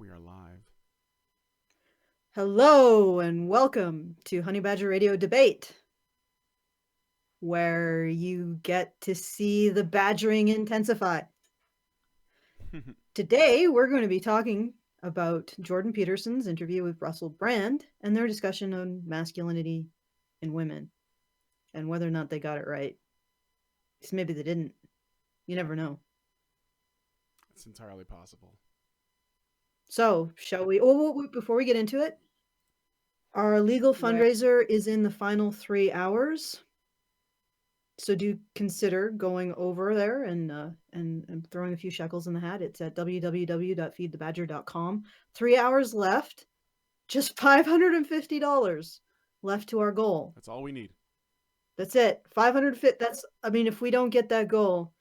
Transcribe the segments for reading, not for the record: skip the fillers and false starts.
We are live. Hello and welcome to HoneyBadgerRadio Debate, where you get to see the badgering intensify. Today, we're going to be talking about Jordan Peterson's interview with Russel Brand and their discussion on masculinity in women and whether or not they got it right. Because maybe they didn't. You never know. It's entirely possible. So, shall we? Oh, before we get into it, our legal fundraiser is in the final 3 hours. So do consider going over there and throwing a few shekels in the hat. It's at www.feedthebadger.com. 3 hours left, just $550 left to our goal. That's all we need. That's it. 550. If we don't get that goal,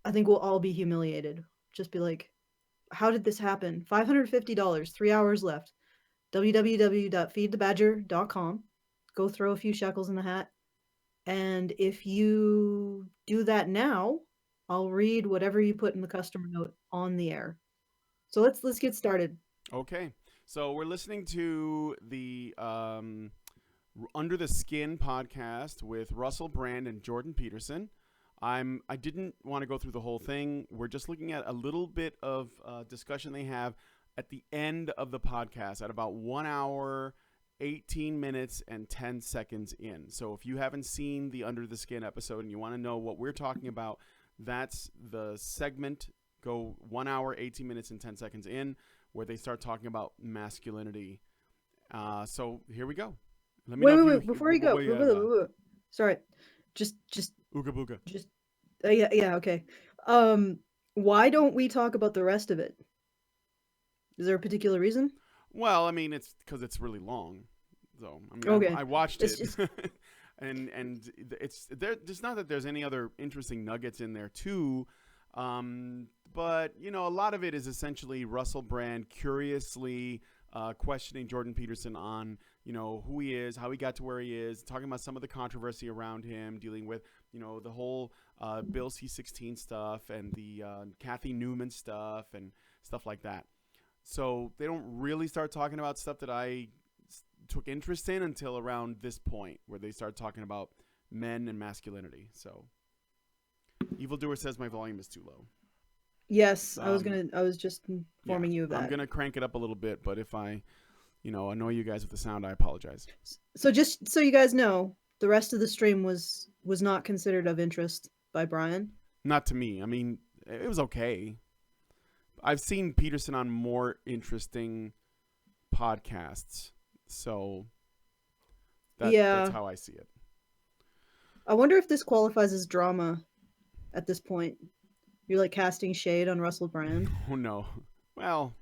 I think we'll all be humiliated. Just be like, how did this happen? $550, 3 hours left. www.feedthebadger.com. Go throw a few shekels in the hat. And if you do that now, I'll read whatever you put in the customer note on the air. So let's get started. Okay. So we're listening to the Under the Skin podcast with Russel Brand and Jordan Peterson. I didn't want to go through the whole thing. We're just looking at a little bit of discussion they have at the end of the podcast at about 1 hour, 18 minutes and 10 seconds in. So if you haven't seen the Under the Skin episode and you want to know what we're talking about, that's the segment. Go 1 hour, 18 minutes and 10 seconds in, where they start talking about masculinity. So here we go. Let me wait. Before you go, sorry, just ooga booga. Just yeah, okay. Why don't we talk about the rest of it? Is there a particular reason? Well, I mean, it's because it's really long. So okay. I watched it, and it's there. It's not that there's any other interesting nuggets in there too, but a lot of it is essentially Russel Brand curiously questioning Jordan Peterson on who he is, how he got to where he is, talking about some of the controversy around him, dealing with the whole Bill C-16 stuff and the Kathy Newman stuff and stuff like that. So they don't really start talking about stuff that I took interest in until around this point, where they start talking about men and masculinity. So Evildoer says my volume is too low. Yes, I was just informing you of that. I'm gonna crank it up a little bit, but if I annoy you guys with the sound, I apologize. So just so you guys know, the rest of the stream was not considered of interest by Brian. Not to me. I mean, it was okay. I've seen Peterson on more interesting podcasts, so that's how I see it. I wonder if this qualifies as drama at this point. You're like casting shade on Russel Brand. Oh no. Well,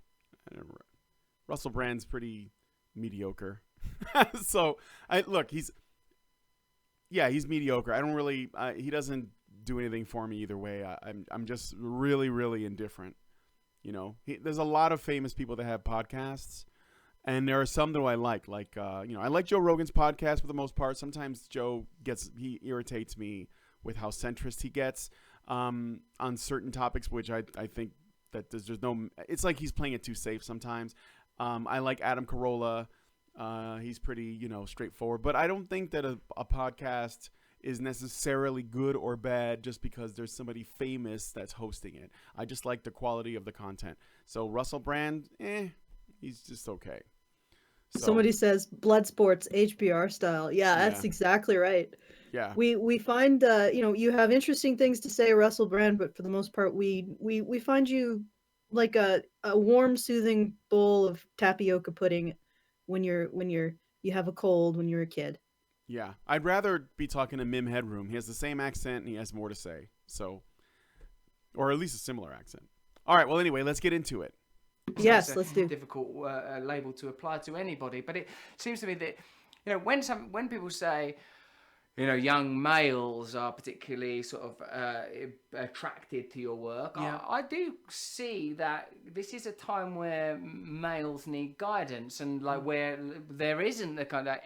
Russel Brand's pretty mediocre. So he's mediocre. I don't really. He doesn't do anything for me either way. I'm just really, really indifferent. There's a lot of famous people that have podcasts, and there are some that I like. I like Joe Rogan's podcast for the most part. Sometimes he irritates me with how centrist he gets on certain topics, which I think that there's no. It's like he's playing it too safe sometimes. I like Adam Carolla. He's pretty straightforward, but I don't think that a podcast is necessarily good or bad just because there's somebody famous that's hosting it. I just like the quality of the content. So Russel Brand, he's just okay. So, somebody says blood sports HBR style. Yeah, that's exactly right. Yeah. We find you have interesting things to say, Russel Brand, but for the most part we find you like a warm, soothing bowl of tapioca pudding when you have a cold when you're a kid. Yeah, I'd rather be talking to Mim Headroom. He has the same accent and he has more to say. So, or at least a similar accent. All right, well, anyway, let's get into it. Yes, let's do. Difficult label to apply to anybody, but it seems to me that when people say young males are particularly sort of attracted to your work, I do see that this is a time where males need guidance, and where there isn't the kind of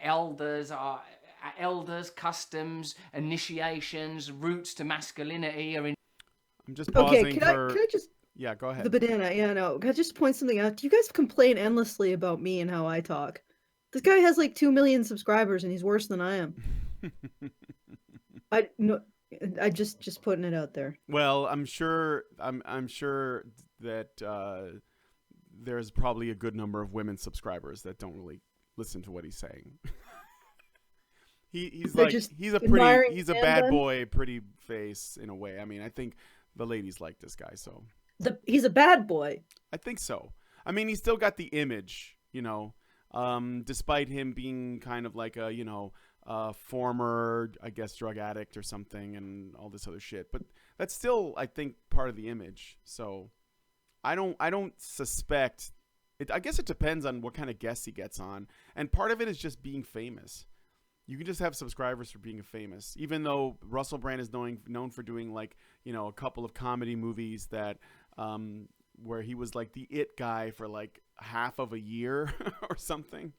elders, customs, initiations, roots to masculinity are in. I'm just pausing can I just Yeah, go The ahead. banana, yeah, no. Can I just point something out? You guys complain endlessly about me and how I talk. This guy has like 2 million subscribers and he's worse than I am. I no, I just putting it out there. Well, I'm sure that there's probably a good number of women subscribers that don't really listen to what he's saying. He's They're like just he's a admiring he's a man bad bun? boy, pretty face in a way. I mean, I think the ladies like this guy, so He's a bad boy. I think so. I mean, he's still got the image, despite him being kind of like a former, I guess, drug addict or something and all this other shit. But that's still, I think, part of the image. So I don't suspect it. I guess it depends on what kind of guests he gets on. And part of it is just being famous. You can just have subscribers for being famous, even though Russel Brand is known for doing a couple of comedy movies that where he was like the it guy for like half of a year or something.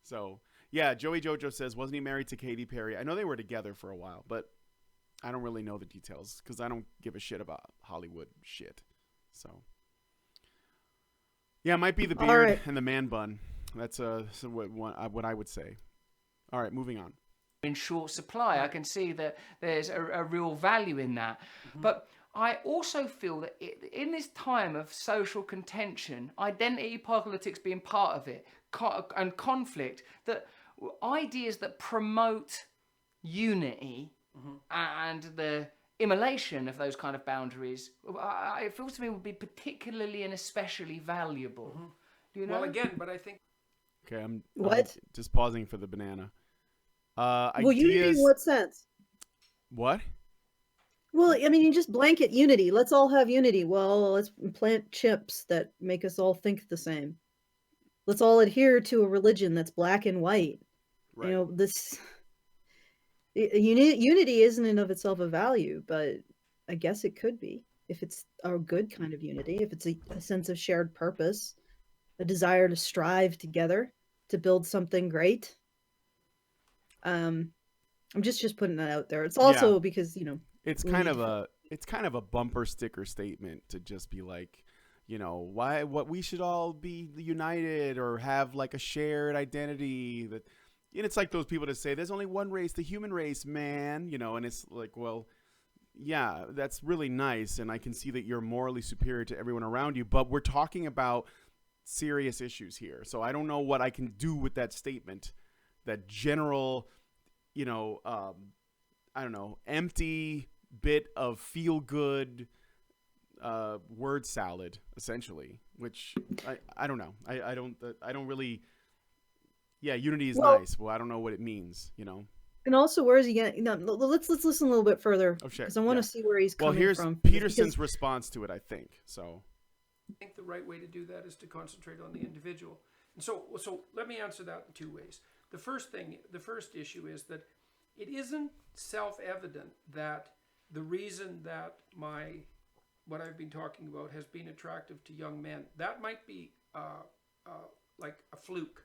So yeah, Joey Jojo says, wasn't he married to Katy Perry? I know they were together for a while, but I don't really know the details because I don't give a shit about Hollywood shit. So yeah, it might be the beard and the man bun. That's what I would say. All right, moving on. In short supply, I can see that there's a real value in that. But I also feel that in this time of social contention, identity politics being part of it, and conflict, that ideas that promote unity and the immolation of those kind of boundaries, it feels to me would be particularly and especially valuable. Do you know? Well, again, but I think... Okay, I'm just pausing for the banana. Well, unity in what sense? What? Well, I mean, you just blanket unity. Let's all have unity. Well, let's plant chips that make us all think the same. Let's all adhere to a religion that's black and white. Right. Unity isn't in of itself a value, but I guess it could be if it's a good kind of unity, if it's a sense of shared purpose, a desire to strive together to build something great. I'm just putting that out there. It's also because it's kind of a bumper sticker statement to just be like, what we should all be united or have like a shared identity. That, and it's like those people that say there's only one race, the human race, man. And it's like, well, yeah, that's really nice, and I can see that you're morally superior to everyone around you, but we're talking about serious issues here. So I don't know what I can do with that statement, that general, I don't know, empty bit of feel good word salad, essentially, which I don't know. I don't really. Yeah, unity is nice. Well, I don't know what it means, And also, where is he getting? No, let's listen a little bit further. Oh, sure. Because I want to see where he's coming from. Well, here's Peterson's response to it, I think. So I think the right way to do that is to concentrate on the individual. And so let me answer that in two ways. The first issue is that it isn't self-evident that the reason that what I've been talking about has been attractive to young men, that might be like a fluke.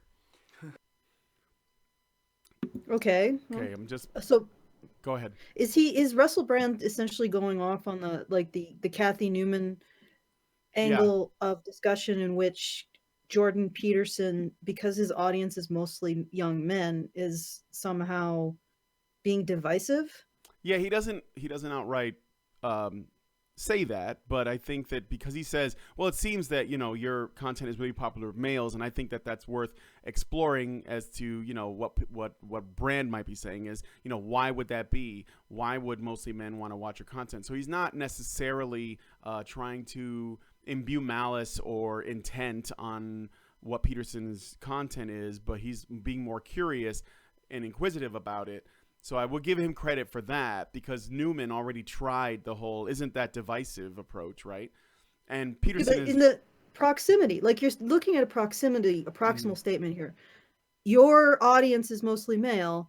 Okay. I'm just so. Go ahead. Is Russel Brand essentially going off on the Kathy Newman angle of discussion in which Jordan Peterson, because his audience is mostly young men, is somehow being divisive? Yeah, he doesn't outright say that, but I think that because he says, well, it seems that your content is really popular with males, and I think that that's worth exploring as to what Brand might be saying is why would that be? Why would mostly men want to watch your content? So he's not necessarily trying to imbue malice or intent on what Peterson's content is, but he's being more curious and inquisitive about it. So I will give him credit for that, because Newman already tried the whole isn't that divisive approach, right? And Peterson in the proximity, like you're looking at a proximal statement here. Your audience is mostly male.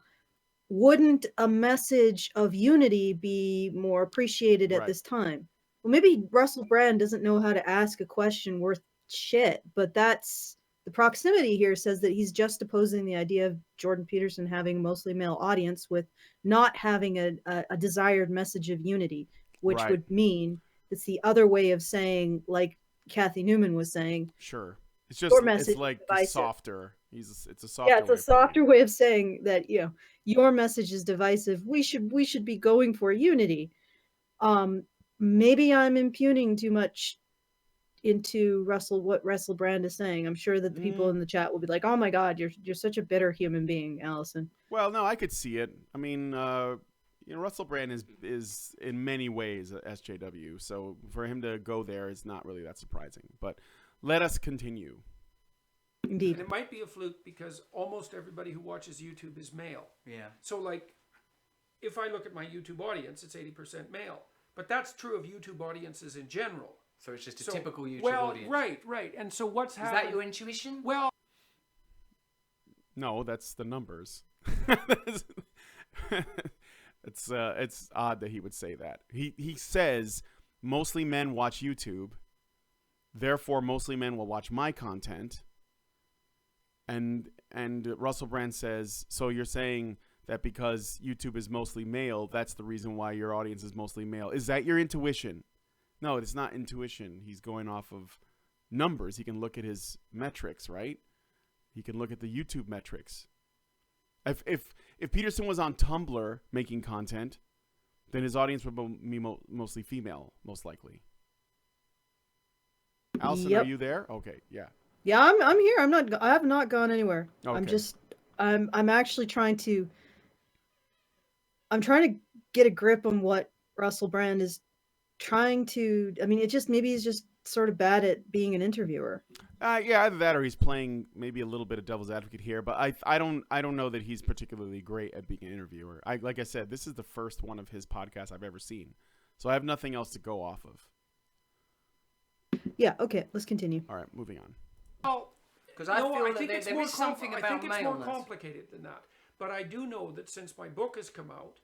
Wouldn't a message of unity be more appreciated at this time? Well, maybe Russel Brand doesn't know how to ask a question worth shit, but that's the proximity here says that he's just opposing the idea of Jordan Peterson having a mostly male audience with not having a desired message of unity, which would mean It's the other way of saying, like Kathy Newman was saying, Sure. It's your just message it's like is divisive. softer. It's a softer Yeah, it's way a of putting it. softer way of saying that, you know, your message is divisive. We should be going for unity. Maybe I'm impugning too much into what Russel Brand is saying. I'm sure that the people in the chat will be like, "Oh my God, you're such a bitter human being, Alison." Well, no, I could see it. I mean, Russel Brand is in many ways a SJW, so for him to go there is not really that surprising. But let us continue. Indeed. And it might be a fluke because almost everybody who watches YouTube is male. Yeah. So, like, if I look at my YouTube audience, it's 80% male. But that's true of YouTube audiences in general. So it's just a typical YouTube well, audience. Right. And so what's Is happening? that your intuition? Well, No, that's the numbers. It's odd that he would say that. He says mostly men watch YouTube, therefore mostly men will watch my content. And Russel Brand says, so you're saying that because YouTube is mostly male, that's the reason why your audience is mostly male. Is that your intuition? No, it's not intuition. He's going off of numbers. He can look at his metrics, right? He can look at the YouTube metrics. If Peterson was on Tumblr making content, then his audience would be mostly female, most likely. Alison, Yep. are you there? Okay, yeah. Yeah, I'm here. I have not gone anywhere. Okay. I'm actually trying to get a grip on what Russel Brand is trying to. I mean, maybe he's just sort of bad at being an interviewer. Yeah, either that or he's playing maybe a little bit of devil's advocate here, but I don't know that he's particularly great at being an interviewer. Like I said, this is the first one of his podcasts I've ever seen, so I have nothing else to go off of. Yeah. Okay. Let's continue. All right, moving on. well, Because I feel that it's there more is something I about think it's more maleness. complicated than that. But I do know that since my book has come out,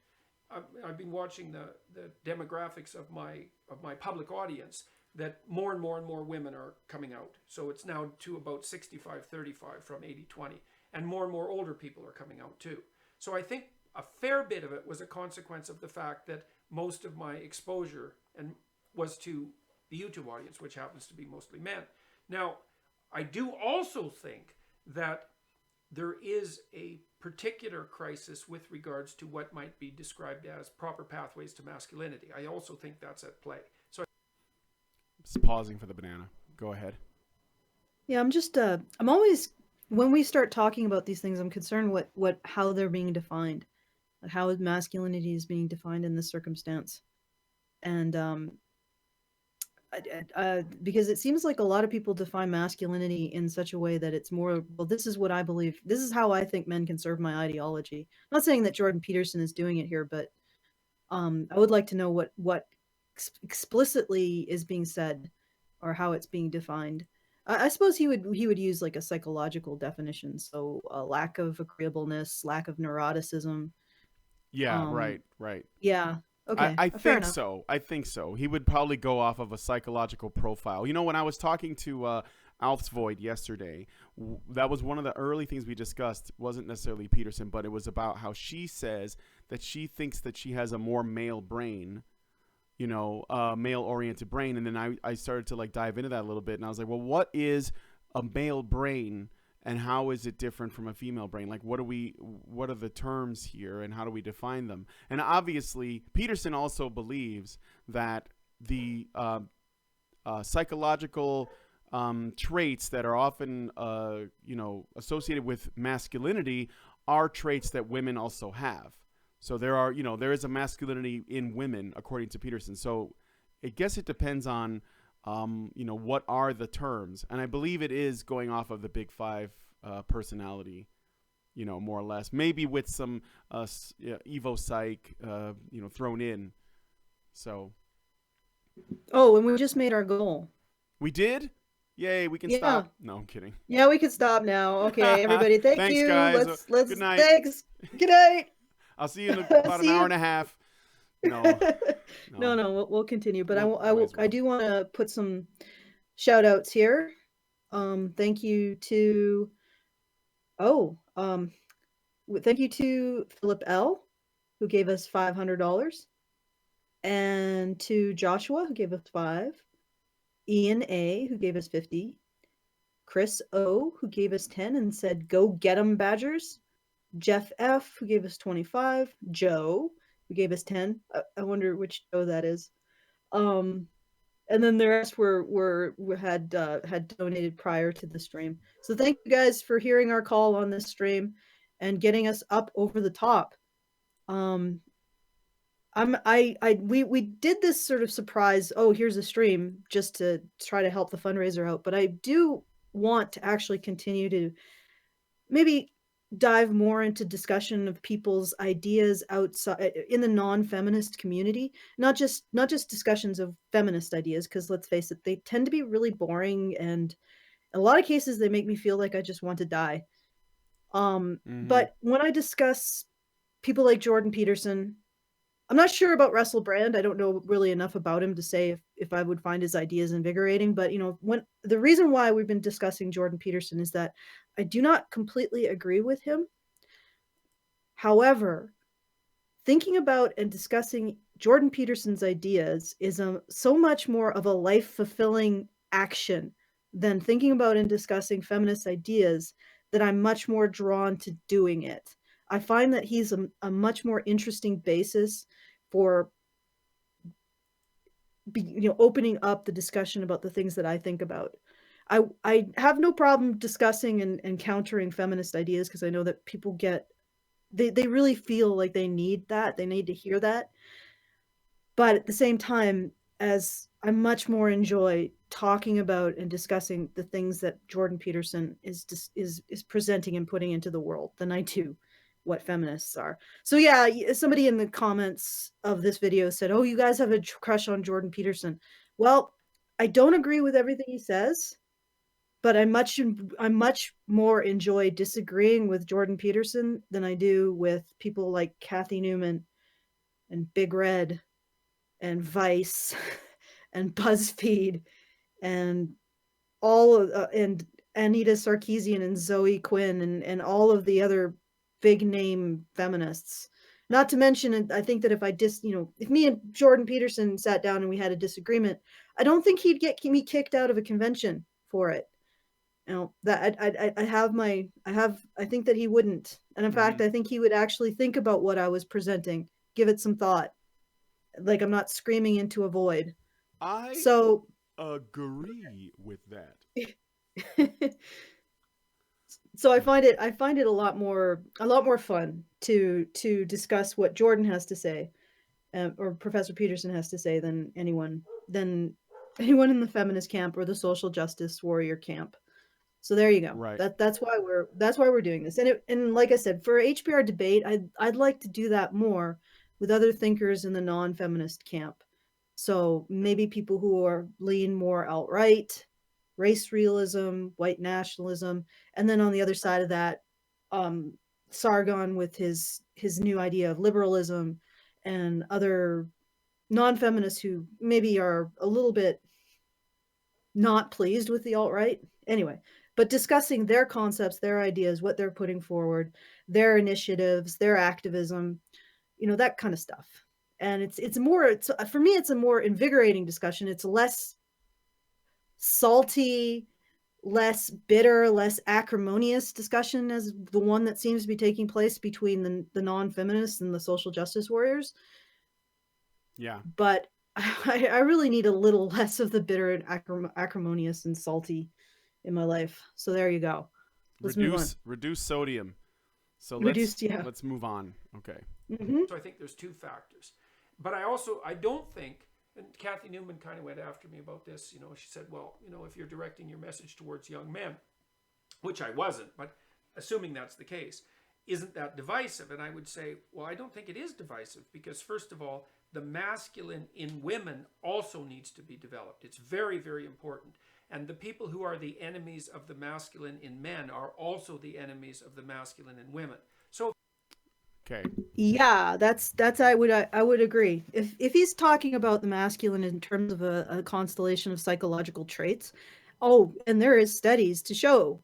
I've been watching the demographics of my public audience, that more and more and more women are coming out. So it's now to about 65-35 from 80-20. And more older people are coming out too. So I think a fair bit of it was a consequence of the fact that most of my exposure was to the YouTube audience, which happens to be mostly men. Now, I do also think that there is a particular crisis with regards to what might be described as proper pathways to masculinity. I also think that's at play. So Just pausing for the banana. Go ahead. Yeah, I'm always, when we start talking about these things, I'm concerned how they're being defined, like how masculinity is being defined in this circumstance, and because it seems like a lot of people define masculinity in such a way that it's more, well, this is what I believe, this is how I think men can serve my ideology. I'm not saying that Jordan Peterson is doing it here, but I would like to know what explicitly is being said or how it's being defined. I suppose he would use like a psychological definition, so a lack of agreeableness, lack of neuroticism. Yeah, right. Yeah. Okay. I fair think enough. so. I think so. He would probably go off of a psychological profile. You know, when I was talking to Alf's Void yesterday, that was one of the early things we discussed. Wasn't necessarily Peterson, but it was about how she says that she thinks that she has a more male brain, you know, male-oriented brain. And then I started to like dive into that a little bit, and I was like, well, what is a male brain? And how is it different from a female brain? Like, what are the terms here, and how do we define them? And obviously, Peterson also believes that the psychological traits that are often, associated with masculinity are traits that women also have. So there is a masculinity in women, according to Peterson. So I guess it depends on what are the terms? And I believe it is going off of the Big Five personality, more or less. Maybe with some Evo Psych, thrown in. So. Oh, and we just made our goal. We did? Yay, we can stop. No, I'm kidding. Yeah, we can stop now. Okay, everybody, thank you. Thanks, guys. Let's Good night. Thanks. Good night. I'll see you in about an hour and a half. No. No, we'll continue. But Well. I do want to put some shout outs here. Thank you to Philip L, who gave us $500. And to Joshua, who gave us 5. Ian A, who gave us 50. Chris O, who gave us 10 and said, go get 'em, Badgers. Jeff F, who gave us 25. Joe, who gave us 10. I wonder which Joe that is. And then the rest had donated prior to the stream. So thank you guys for hearing our call on this stream and getting us up over the top. We did this sort of surprise, oh, here's a stream, just to try to help the fundraiser out. But I do want to actually continue to maybe dive more into discussion of people's ideas outside in the non-feminist community, not just discussions of feminist ideas, because let's face it, they tend to be really boring, and in a lot of cases they make me feel like I just want to die. But when I discuss people like Jordan Peterson, I'm not sure about Russel Brand. I don't know really enough about him to say if I would find his ideas invigorating. But, when the reason why we've been discussing Jordan Peterson is that I do not completely agree with him. However, thinking about and discussing Jordan Peterson's ideas is so much more of a life-fulfilling action than thinking about and discussing feminist ideas, that I'm much more drawn to doing it. I find that he's a much more interesting basis for opening up the discussion about the things that I think about. I have no problem discussing and countering feminist ideas, because I know that people they really feel like they need that. They need to hear that. But at the same time, as I much more enjoy talking about and discussing the things that Jordan Peterson is presenting and putting into the world than I do what feminists are. So yeah, somebody in the comments of this video said, oh, you guys have a crush on Jordan Peterson. Well, I don't agree with everything he says, but I much more enjoy disagreeing with Jordan Peterson than I do with people like Kathy Newman and Big Red and Vice and BuzzFeed and all of and Anita Sarkeesian and Zoe Quinn and all of the other big name feminists. Not to mention, I think that if me and Jordan Peterson sat down and we had a disagreement, I don't think he'd get me kicked out of a convention for it. That I think that he wouldn't. And in fact, I think he would actually think about what I was presenting, give it some thought. Like, I'm not screaming into a void. I agree with that. So I find it a lot more fun to discuss what Jordan has to say, or Professor Peterson has to say, than anyone in the feminist camp or the social justice warrior camp. So there you go. Right. That's why we're doing this. And like I said, for HBR Debate, I'd like to do that more with other thinkers in the non-feminist camp. So maybe people who lean more alt-right, race realism, white nationalism, and then on the other side of that, Sargon with his new idea of liberalism, and other non-feminists who maybe are a little bit not pleased with the alt-right. Anyway, but discussing their concepts, their ideas, what they're putting forward, their initiatives, their activism, that kind of stuff. And for me, it's a more invigorating discussion. It's less salty, less bitter, less acrimonious discussion as the one that seems to be taking place between the non-feminists and the social justice warriors. Yeah. But I really need a little less of the bitter and acrimonious and salty in my life. So there you go. Reduce sodium. So let's move on. Okay. Mm-hmm. So I think there's two factors. But I don't think, and Kathy Newman kind of went after me about this, she said, well, if you're directing your message towards young men, which I wasn't, but assuming that's the case, isn't that divisive? And I would say, well, I don't think it is divisive, because first of all, the masculine in women also needs to be developed. It's very, very important. And the people who are the enemies of the masculine in men are also the enemies of the masculine in women. So okay. Yeah, that's I would agree. If he's talking about the masculine in terms of a constellation of psychological traits, and there is studies to show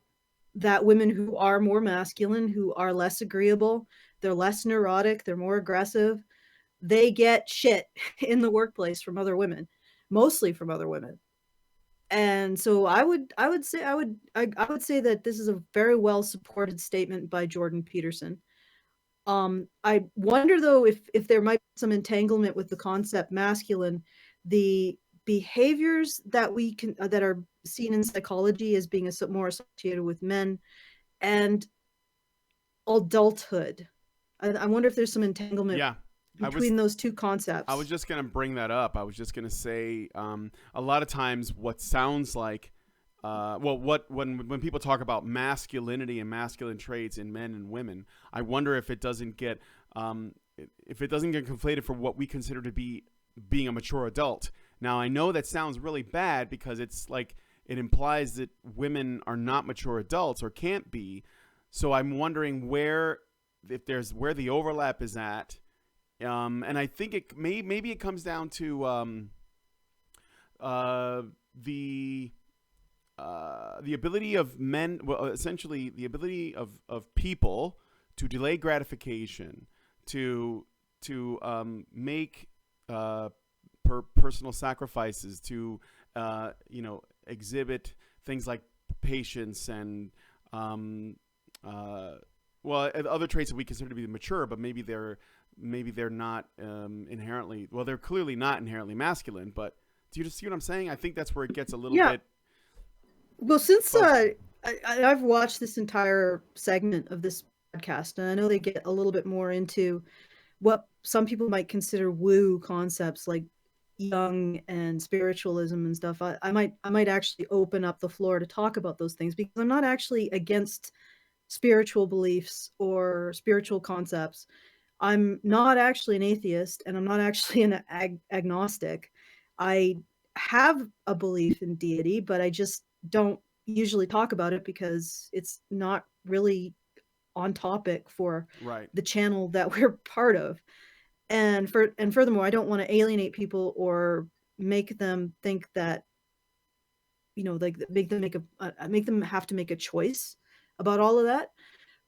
that women who are more masculine, who are less agreeable, they're less neurotic, they're more aggressive, they get shit in the workplace from other women, mostly from other women. And so I would say that this is a very well supported statement by Jordan Peterson. I wonder though if there might be some entanglement with the concept masculine, the behaviors that we can that are seen in psychology as being more associated with men and adulthood. I wonder if there's some entanglement between those two concepts. I was just going to bring that up. I was just going to say a lot of times what sounds like when people talk about masculinity and masculine traits in men and women, I wonder if it doesn't get conflated for what we consider to be being a mature adult. Now, I know that sounds really bad because it's like it implies that women are not mature adults or can't be. So I'm wondering where the overlap is at. And I think maybe it comes down to the ability of men, essentially the ability of people to delay gratification, to make personal sacrifices, to exhibit things like patience and other traits that we consider to be mature, but maybe they're not inherently. Well, they're clearly not inherently masculine. But do you just see what I'm saying? I think that's where it gets a little bit. Well, since I've watched this entire segment of this podcast, and I know they get a little bit more into what some people might consider woo concepts like Jung and spiritualism and stuff. I might actually open up the floor to talk about those things because I'm not actually against spiritual beliefs or spiritual concepts. I'm not actually an atheist, and I'm not actually an agnostic. I have a belief in deity, but I just don't usually talk about it because it's not really on topic for the channel that we're part of. And furthermore, I don't want to alienate people or make them think that, like make them have to make a choice about all of that.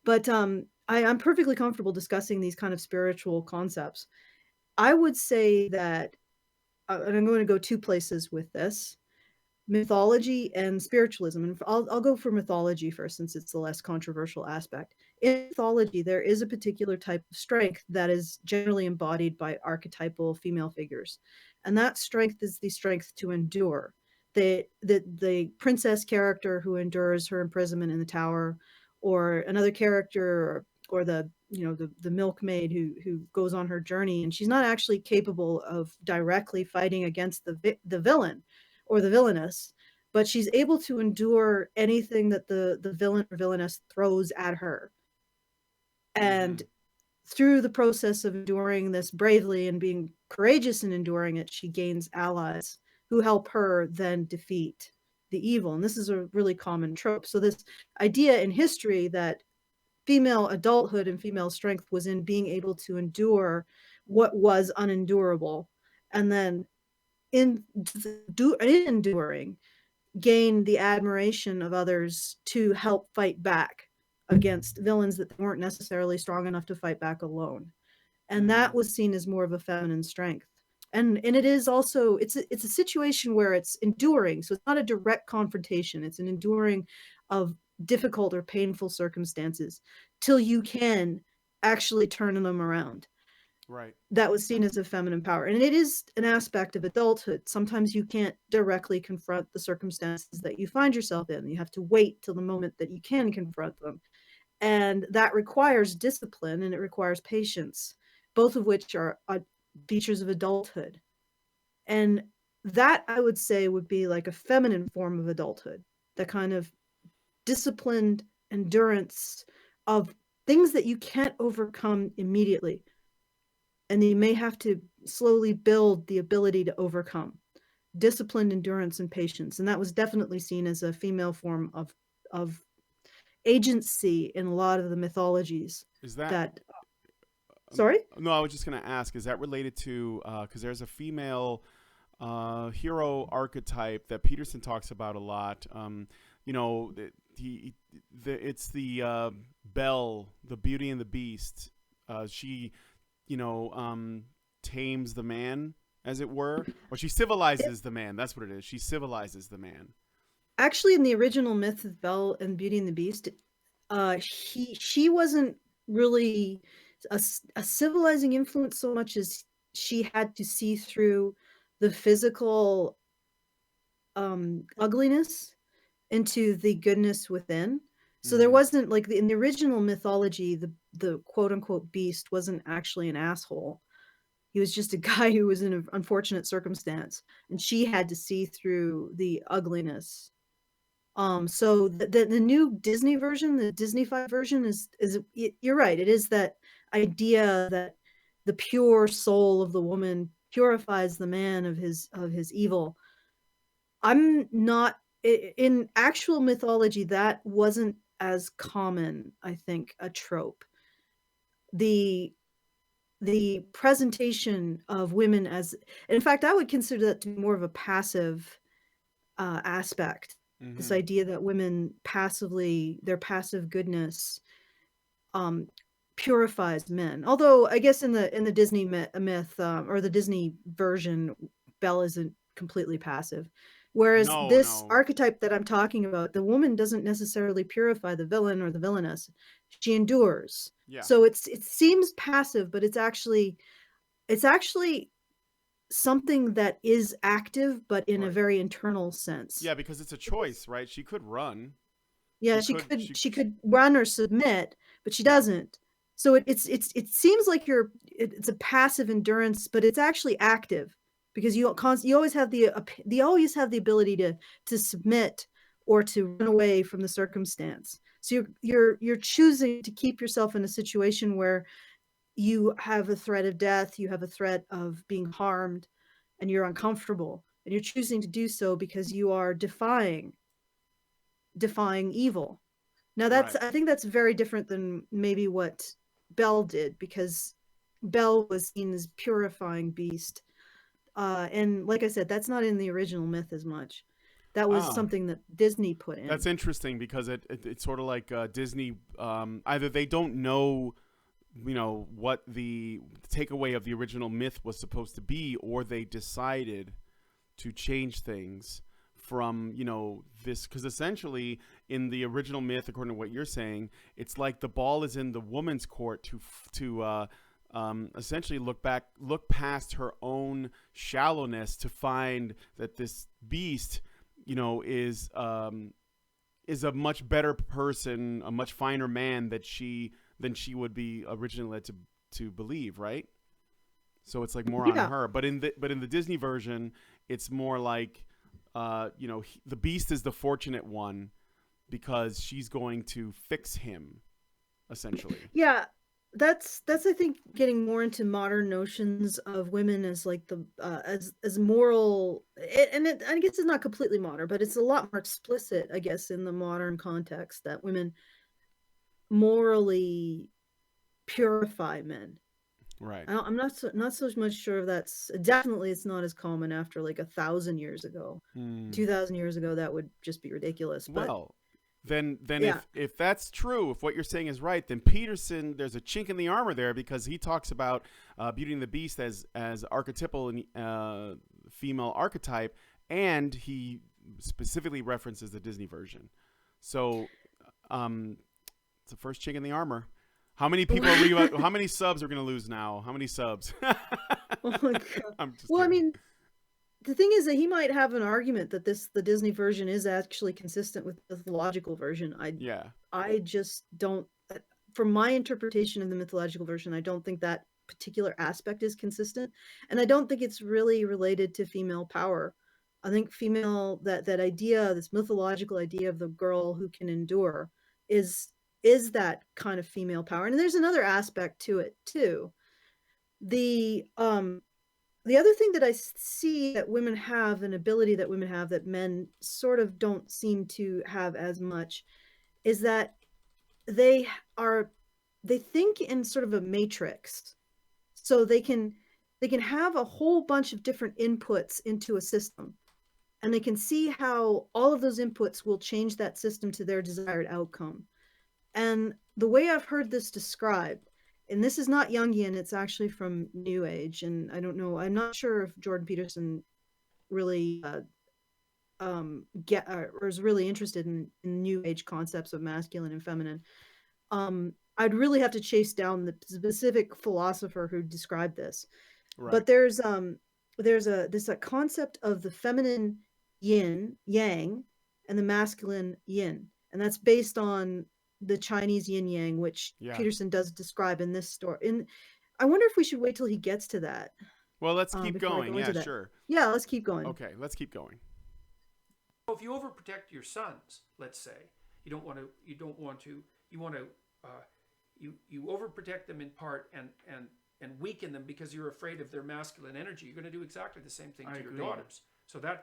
But I'm perfectly comfortable discussing these kind of spiritual concepts. I would say that, and I'm going to go two places with this: mythology and spiritualism. And I'll go for mythology first, since it's the less controversial aspect. In mythology, there is a particular type of strength that is generally embodied by archetypal female figures, and that strength is the strength to endure. The princess character who endures her imprisonment in the tower, or another character, or the milkmaid who goes on her journey, and she's not actually capable of directly fighting against the villain or the villainess, but she's able to endure anything that the villain or villainess throws at her. And through the process of enduring this bravely and being courageous in enduring it, she gains allies who help her then defeat the evil. And this is a really common trope. So this idea in history that female adulthood and female strength was in being able to endure what was unendurable, and then in enduring, gain the admiration of others to help fight back against villains that weren't necessarily strong enough to fight back alone. And that was seen as more of a feminine strength. And it is also, it's a situation where it's enduring. So it's not a direct confrontation. It's an enduring of difficult or painful circumstances till you can actually turn them around. Right. That was seen as a feminine power. And it is an aspect of adulthood. Sometimes you can't directly confront the circumstances that you find yourself in. You have to wait till the moment that you can confront them. And that requires discipline, and it requires patience, both of which are features of adulthood. And that, I would say, would be like a feminine form of adulthood, the kind of disciplined endurance of things that you can't overcome immediately, and you may have to slowly build the ability to overcome. Disciplined endurance and patience. And that was definitely seen as a female form of agency in a lot of the mythologies. Is that sorry? No, I was just going to ask, is that related to, because there's a female hero archetype that Peterson talks about a lot. It's the Belle, the Beauty and the Beast. She, tames the man, as it were, or she civilizes the man. That's what it is. She civilizes the man. Actually, in the original myth of Belle and Beauty and the Beast, she wasn't really a civilizing influence so much as she had to see through the physical ugliness into the goodness within. So there wasn't, like, in the original mythology, the quote unquote beast wasn't actually an asshole. He was just a guy who was in an unfortunate circumstance, and she had to see through the ugliness. So the new Disney version, the Disney-fied version is you're right. It is that idea that the pure soul of the woman purifies the man of his evil. I'm not in actual mythology, that wasn't as common, I think, a trope. The presentation of women as, in fact, I would consider that to be more of a passive aspect. This idea that women their passive goodness purifies men. Although I guess in the Disney myth or the Disney version, Belle isn't completely passive. Whereas this archetype that I'm talking about, the woman doesn't necessarily purify the villain or the villainess. She endures. Yeah. So it seems passive, but it's actually something that is active, but in a very internal sense. Yeah, because it's a choice, right? She could run. Yeah, she could run or submit, but she doesn't. So it seems like it's a passive endurance, but it's actually active, because you always have the ability to submit or to run away from the circumstance. So you're choosing to keep yourself in a situation where you have a threat of death, you have a threat of being harmed, and you're uncomfortable, and you're choosing to do so because you are defying evil. Now I think that's very different than maybe what Belle did, because Belle was seen as purifying beast. And like I said, that's not in the original myth as much. That was something that Disney put in. That's interesting, because it's sort of like Disney, either they don't know, what the takeaway of the original myth was supposed to be, or they decided to change things from, this, because essentially in the original myth, according to what you're saying, it's like the ball is in the woman's court to essentially look past her own shallowness to find that this beast, is a much better person, a much finer man than she would be originally led to believe, right? So it's like more on her. But in the Disney version, it's more like, the beast is the fortunate one because she's going to fix him, essentially. Yeah, that's I think getting more into modern notions of women as like the as moral, and I guess it's not completely modern, but it's a lot more explicit, I guess, in the modern context, that women morally purify men. Right. I'm not so much sure if that's definitely, it's not as common after like 1,000 years ago. 2,000 years ago, that would just be ridiculous. But well, then yeah. if that's true, if what you're saying is right, then Peterson, there's a chink in the armor there, because he talks about Beauty and the Beast as archetypal and female archetype, and he specifically references the Disney version. So it's the first chink in the armor. How many people are we? How many subs are we going to lose now? How many subs? Oh my God. Well, kidding. I mean, the thing is that he might have an argument that the Disney version is actually consistent with the mythological version. I just don't, from my interpretation of the mythological version, I don't think that particular aspect is consistent, and I don't think it's really related to female power. I think that idea, this mythological idea of the girl who can endure, is that kind of female power. And there's another aspect to it too. The other thing that I see that women have, an ability that women have that men sort of don't seem to have as much, is that they think in sort of a matrix. So they can have a whole bunch of different inputs into a system, and they can see how all of those inputs will change that system to their desired outcome. And the way I've heard this described and this is not Jungian, it's actually from New Age, and I don't know, I'm not sure if Jordan Peterson really or is really interested in New Age concepts of masculine and feminine. I'd really have to chase down the specific philosopher who described this. Right. But there's a concept of the feminine yin, yang, and the masculine yin. And that's based on the Chinese yin yang, which Peterson does describe in this story. I wonder if we should wait till he gets to that. Well, let's keep going. Yeah, sure. Yeah, let's keep going. Okay, let's keep going. If you overprotect your sons, let's say, you overprotect them in part and weaken them because you're afraid of their masculine energy, you're going to do exactly the same thing to your daughters. So a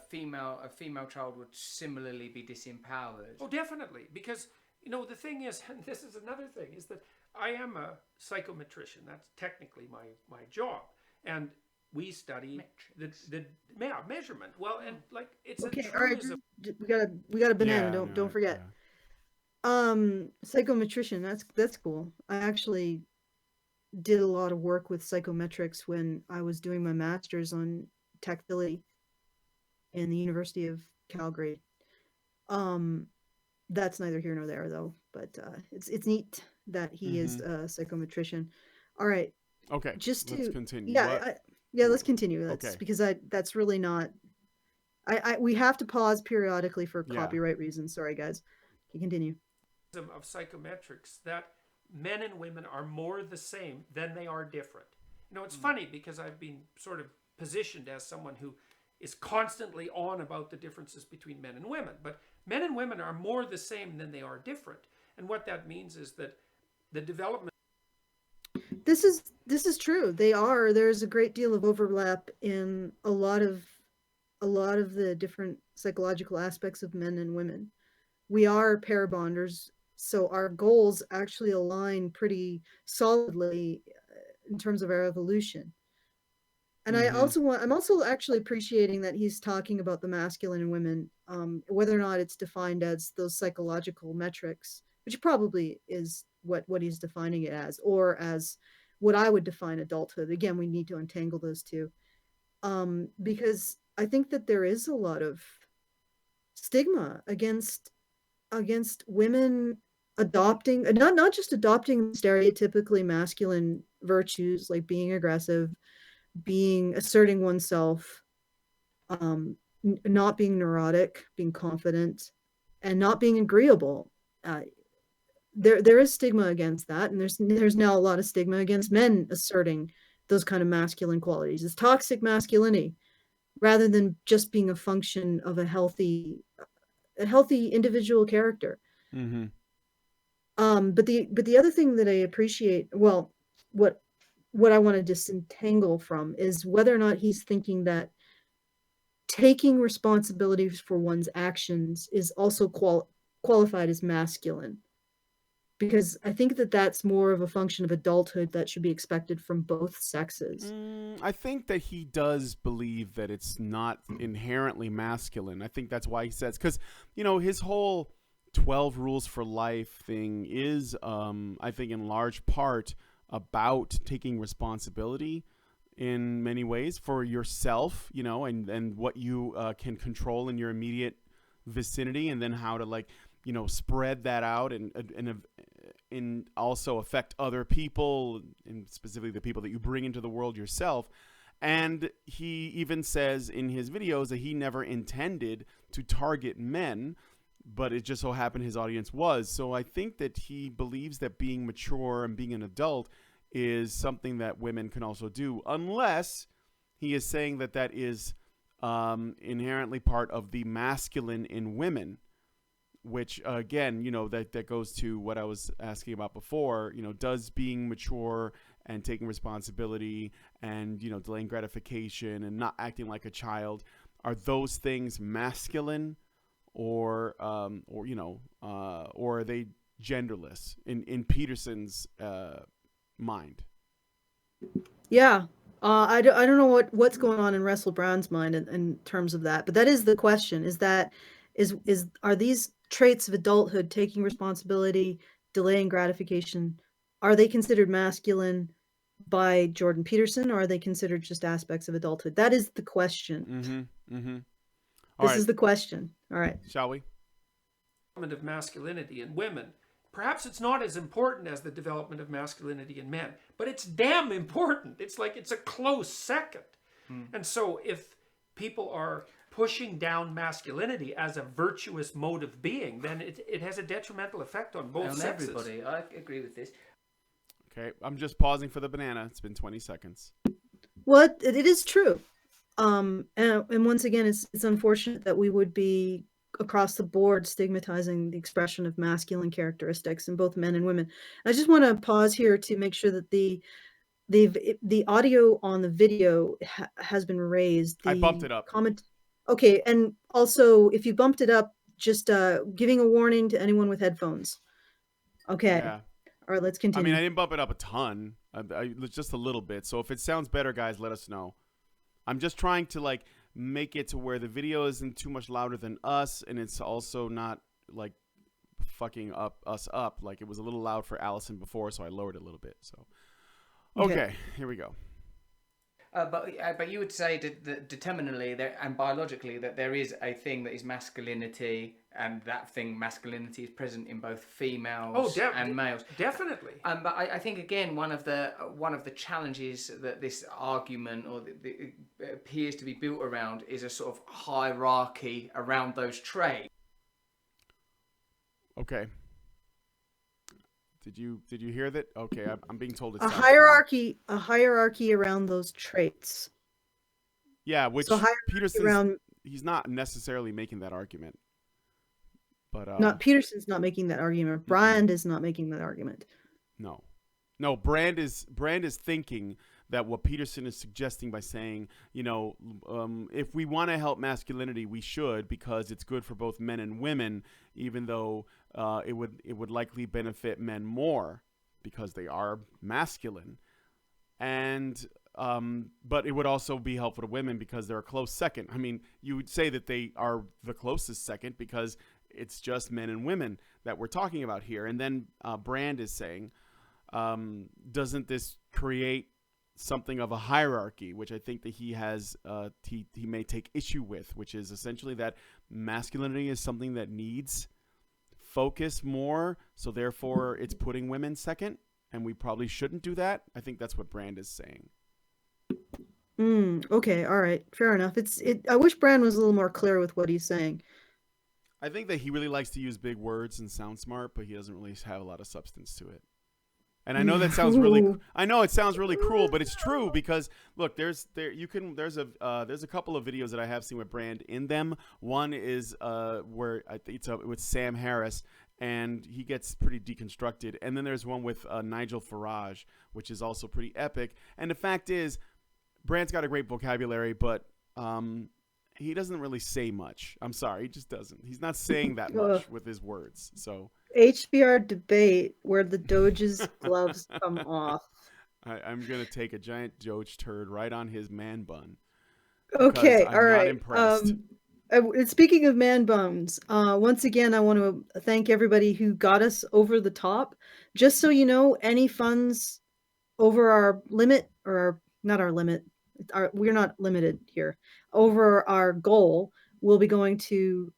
female child would similarly be disempowered. Oh, definitely, because the thing is, and this is another thing, is that I am a psychometrician. That's technically my job, and we study the measurement. Well, and like it's okay. All right, we got a banana. Don't forget. Yeah. Psychometrician. That's cool. I actually did a lot of work with psychometrics when I was doing my master's on tactility in the University of Calgary. That's neither here nor there, though. But it's neat that he is a psychometrician. All right. Okay. Let's continue. Yeah, let's continue. Because that's really not. We have to pause periodically for copyright reasons. Sorry, guys. You continue. Of psychometrics that men and women are more the same than they are different. It's funny because I've been sort of positioned as someone who is constantly on about the differences between men and women, but men and women are more the same than they are different. And what that means is that the development. This is true. There's a great deal of overlap in a lot of the different psychological aspects of men and women. We are Parabonders, so our goals actually align pretty solidly in terms of our evolution. And I'm also actually appreciating that he's talking about the masculine and women, whether or not it's defined as those psychological metrics, which probably is what he's defining it as, or as what I would define adulthood. Again, we need to untangle those two, because I think that there is a lot of stigma against women adopting, not just adopting stereotypically masculine virtues like being aggressive, asserting oneself, not being neurotic, being confident, and not being agreeable. There is stigma against that, and there's now a lot of stigma against men asserting those kind of masculine qualities. It's toxic masculinity, rather than just being a function of a healthy individual character. Mm-hmm. But the other thing that I appreciate, well, what I want to disentangle from is whether or not he's thinking that taking responsibilities for one's actions is also qualified as masculine. Because I think that that's more of a function of adulthood that should be expected from both sexes. I think that he does believe that it's not inherently masculine. I think that's why he says, because, his whole 12 rules for life thing is, I think in large part about taking responsibility in many ways for yourself, and what you can control in your immediate vicinity, and then how to spread that out and also affect other people, and specifically the people that you bring into the world yourself. And he even says in his videos that he never intended to target men, but it just so happened his audience was. So I think that he believes that being mature and being an adult is something that women can also do, unless he is saying that is inherently part of the masculine in women. Which, again, that goes to what I was asking about before. Does being mature and taking responsibility and, delaying gratification and not acting like a child, are those things masculine or are they genderless in Peterson's mind? Yeah. I don't know what's going on in Russel Brand's mind in terms of that, but that is the question: are these traits of adulthood, taking responsibility, delaying gratification, are they considered masculine by Jordan Peterson, or are they considered just aspects of adulthood? That is the question. All This right. is the question. All right. Shall we? Of masculinity in women. Perhaps it's not as important as the development of masculinity in men, but it's damn important. It's like it's a close second. And so if people are pushing down masculinity as a virtuous mode of being, then it has a detrimental effect on both sexes. Everybody. I agree with this. Okay, I'm just pausing for the banana. It's been 20 seconds. Well, it is true. And once again, it's unfortunate that we would be across the board stigmatizing the expression of masculine characteristics in both men and women. I just want to pause here to make sure that the audio on the video has been raised. I bumped it up. Okay, and also if you bumped it up, just giving a warning to anyone with headphones. Okay. Yeah. All right, let's continue. I mean, I didn't bump it up a ton. Just a little bit. So if it sounds better, guys, let us know. I'm just trying to like make it to where the video isn't too much louder than us, and it's also not like fucking us up. Like it was a little loud for Allison before, so I lowered it a little bit. So okay, here we go. But you would say that determinally and biologically that there is a thing that is masculinity, and that thing masculinity is present in both females and males. Definitely. But I think again one of the challenges that this argument or the appears to be built around is a sort of hierarchy around those traits. Okay. Did you hear that? Okay, I'm being told it's a hierarchy around those traits. Yeah, which so Peterson's he's not necessarily making that argument. But not Peterson's not making that argument. Brand is not making that argument. No, Brand is thinking that what Peterson is suggesting by saying, if we want to help masculinity, we should, because it's good for both men and women, even though it would likely benefit men more because they are masculine, and but it would also be helpful to women because they're a close second. I mean, you would say that they are the closest second because it's just men and women that we're talking about here. And then Brand is saying, doesn't this create something of a hierarchy, which I think that he has he may take issue with, which is essentially that masculinity is something that needs focus more, so therefore it's putting women second, and we probably shouldn't do that. I think that's what Brand is saying. Okay, all right, fair enough. I wish Brand was a little more clear with what he's saying. I think that he really likes to use big words and sound smart, but he doesn't really have a lot of substance to it. And I know that sounds it sounds really cruel, but it's true because look, there's a couple of videos that I have seen with Brand in them. One is where it's with Sam Harris, and he gets pretty deconstructed. And then there's one with Nigel Farage, which is also pretty epic. And the fact is, Brand's got a great vocabulary, but he doesn't really say much. I'm sorry, he just doesn't. He's not saying that much with his words. So HBR Debate, where the Doge's gloves come off. I'm going to take a giant Doge turd right on his man bun. Okay, I'm all right. not impressed. Speaking of man buns, once again, I want to thank everybody who got us over the top. Just so you know, any funds over our limit, or not our limit, we're not limited here, over our goal, we'll be going to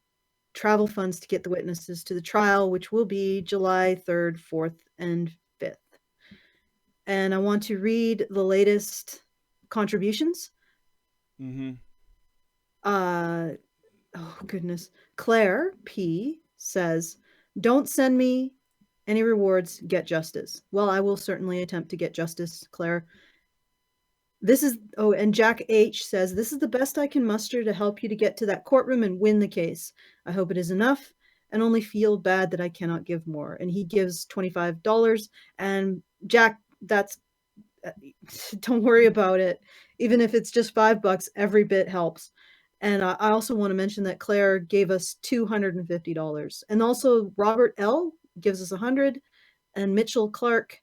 travel funds to get the witnesses to the trial, which will be July 3rd, 4th, and 5th. And I want to read the latest contributions. Oh, goodness. Claire P. says, don't send me any rewards, get justice. Well, I will certainly attempt to get justice, Claire. And Jack H. says, this is the best I can muster to help you to get to that courtroom and win the case. I hope it is enough, and only feel bad that I cannot give more. And he gives $25. And Jack, don't worry about it. Even if it's just $5, every bit helps. And I also want to mention that Claire gave us $250. And also Robert L. gives us $100. And Mitchell Clark,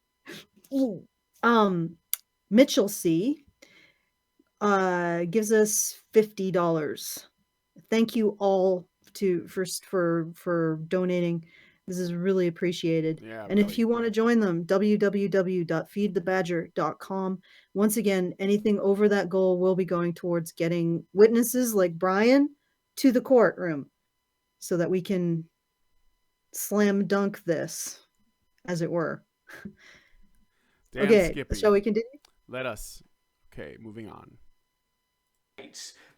Mitchell C. Gives us $50. Thank you all for donating. This is really appreciated. Yeah, And if really. you want to join them, www.feedthebadger.com. Once again, anything over that goal will be going towards getting witnesses like Brian to the courtroom so that we can slam dunk this, as it were. Damn, Okay, Skippy. shall we continue? Let us. Okay, moving on.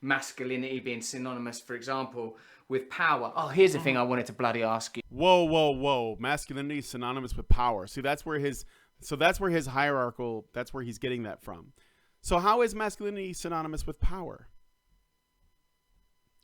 Masculinity being synonymous, for example, with power. Oh, here's the thing I wanted to bloody ask you. Whoa. Masculinity is synonymous with power. See, that's where his hierarchical, that's where he's getting that from. So how is masculinity synonymous with power?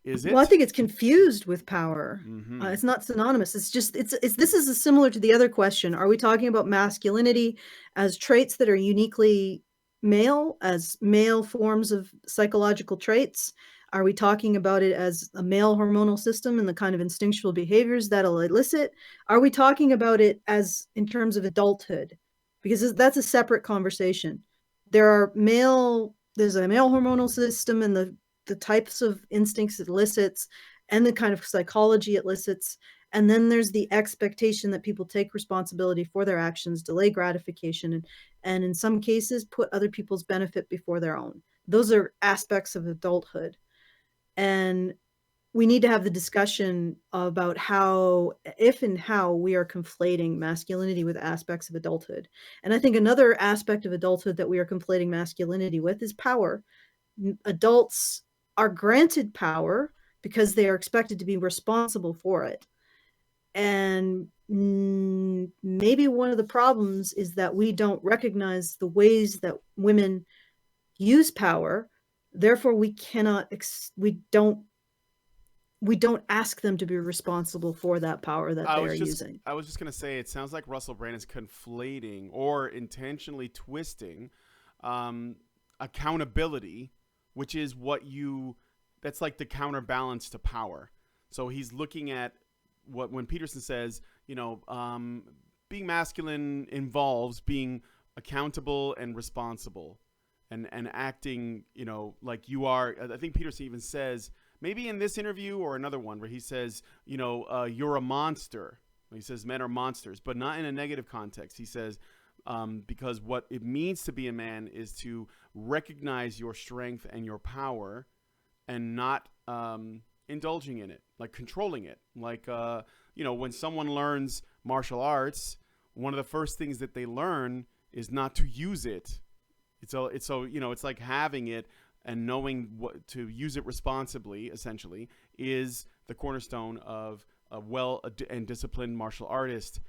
Is it? Well, I think it's confused with power. Mm-hmm. It's not synonymous. It's just, this is similar to the other question. Are we talking about masculinity as traits that are uniquely male, as male forms of psychological traits? Are we talking about it as a male hormonal system and the kind of instinctual behaviors that'll elicit? Are we talking about it as in terms of adulthood? Because that's a separate conversation. There's a male hormonal system and the types of instincts it elicits and the kind of psychology it elicits. And then there's the expectation that people take responsibility for their actions, delay gratification, and in some cases put other people's benefit before their own. Those are aspects of adulthood. And we need to have the discussion about how we are conflating masculinity with aspects of adulthood. And I think another aspect of adulthood that we are conflating masculinity with is power. Adults are granted power because they are expected to be responsible for it. And maybe one of the problems is that we don't recognize the ways that women use power. Therefore, we don't ask them to be responsible for that power that they are using. I was just going to say, it sounds like Russel Brand is conflating or intentionally twisting accountability, which is that's like the counterbalance to power. So he's looking at when Peterson says, being masculine involves being accountable and responsible and acting, like you are. I think Peterson even says, maybe in this interview or another one where he says, you're a monster. He says men are monsters, but not in a negative context. He says, because what it means to be a man is to recognize your strength and your power and not indulging in it, like controlling it. Like, when someone learns martial arts, one of the first things that they learn is not to use it. It's like having it and knowing what to use it responsibly, essentially, is the cornerstone of a well and disciplined martial artist.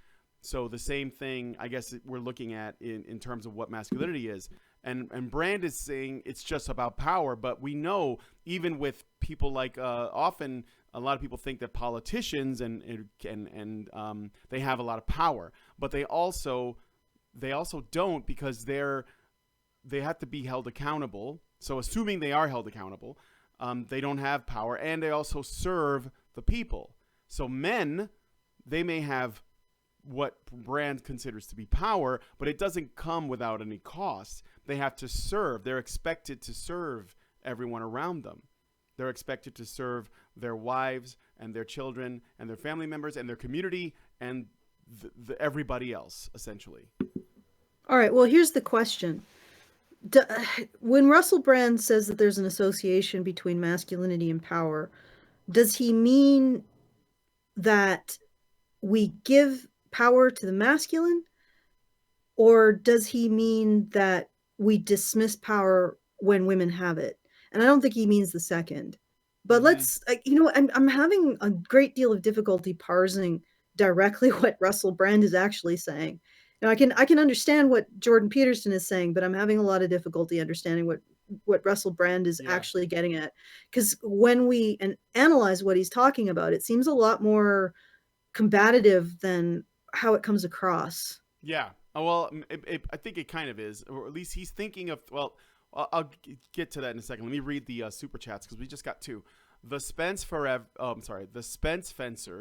So the same thing, I guess, we're looking at in terms of what masculinity is. And Brand is saying it's just about power, but we know even with people like often a lot of people think that politicians and they have a lot of power, but they also don't, because they have to be held accountable. So assuming they are held accountable, they don't have power, and they also serve the people. So men, they may have what Brand considers to be power, but it doesn't come without any cost. They have to serve. They're expected to serve everyone around them. They're expected to serve their wives and their children and their family members and their community and everybody else, essentially. All right, well, here's the question. When Russel Brand says that there's an association between masculinity and power, does he mean that we give power to the masculine, or does he mean that we dismiss power when women have it? And I don't think he means the second. But I'm having a great deal of difficulty parsing directly what Russel Brand is actually saying. Now, I can understand what Jordan Peterson is saying, but I'm having a lot of difficulty understanding what Russel Brand is actually getting at. Because when we analyze what he's talking about, it seems a lot more combative than how it comes across. Yeah. Well, I think it kind of is, or at least he's thinking of. Well, I'll get to that in a second. Let me read the super chats because we just got two. The Spence Fencer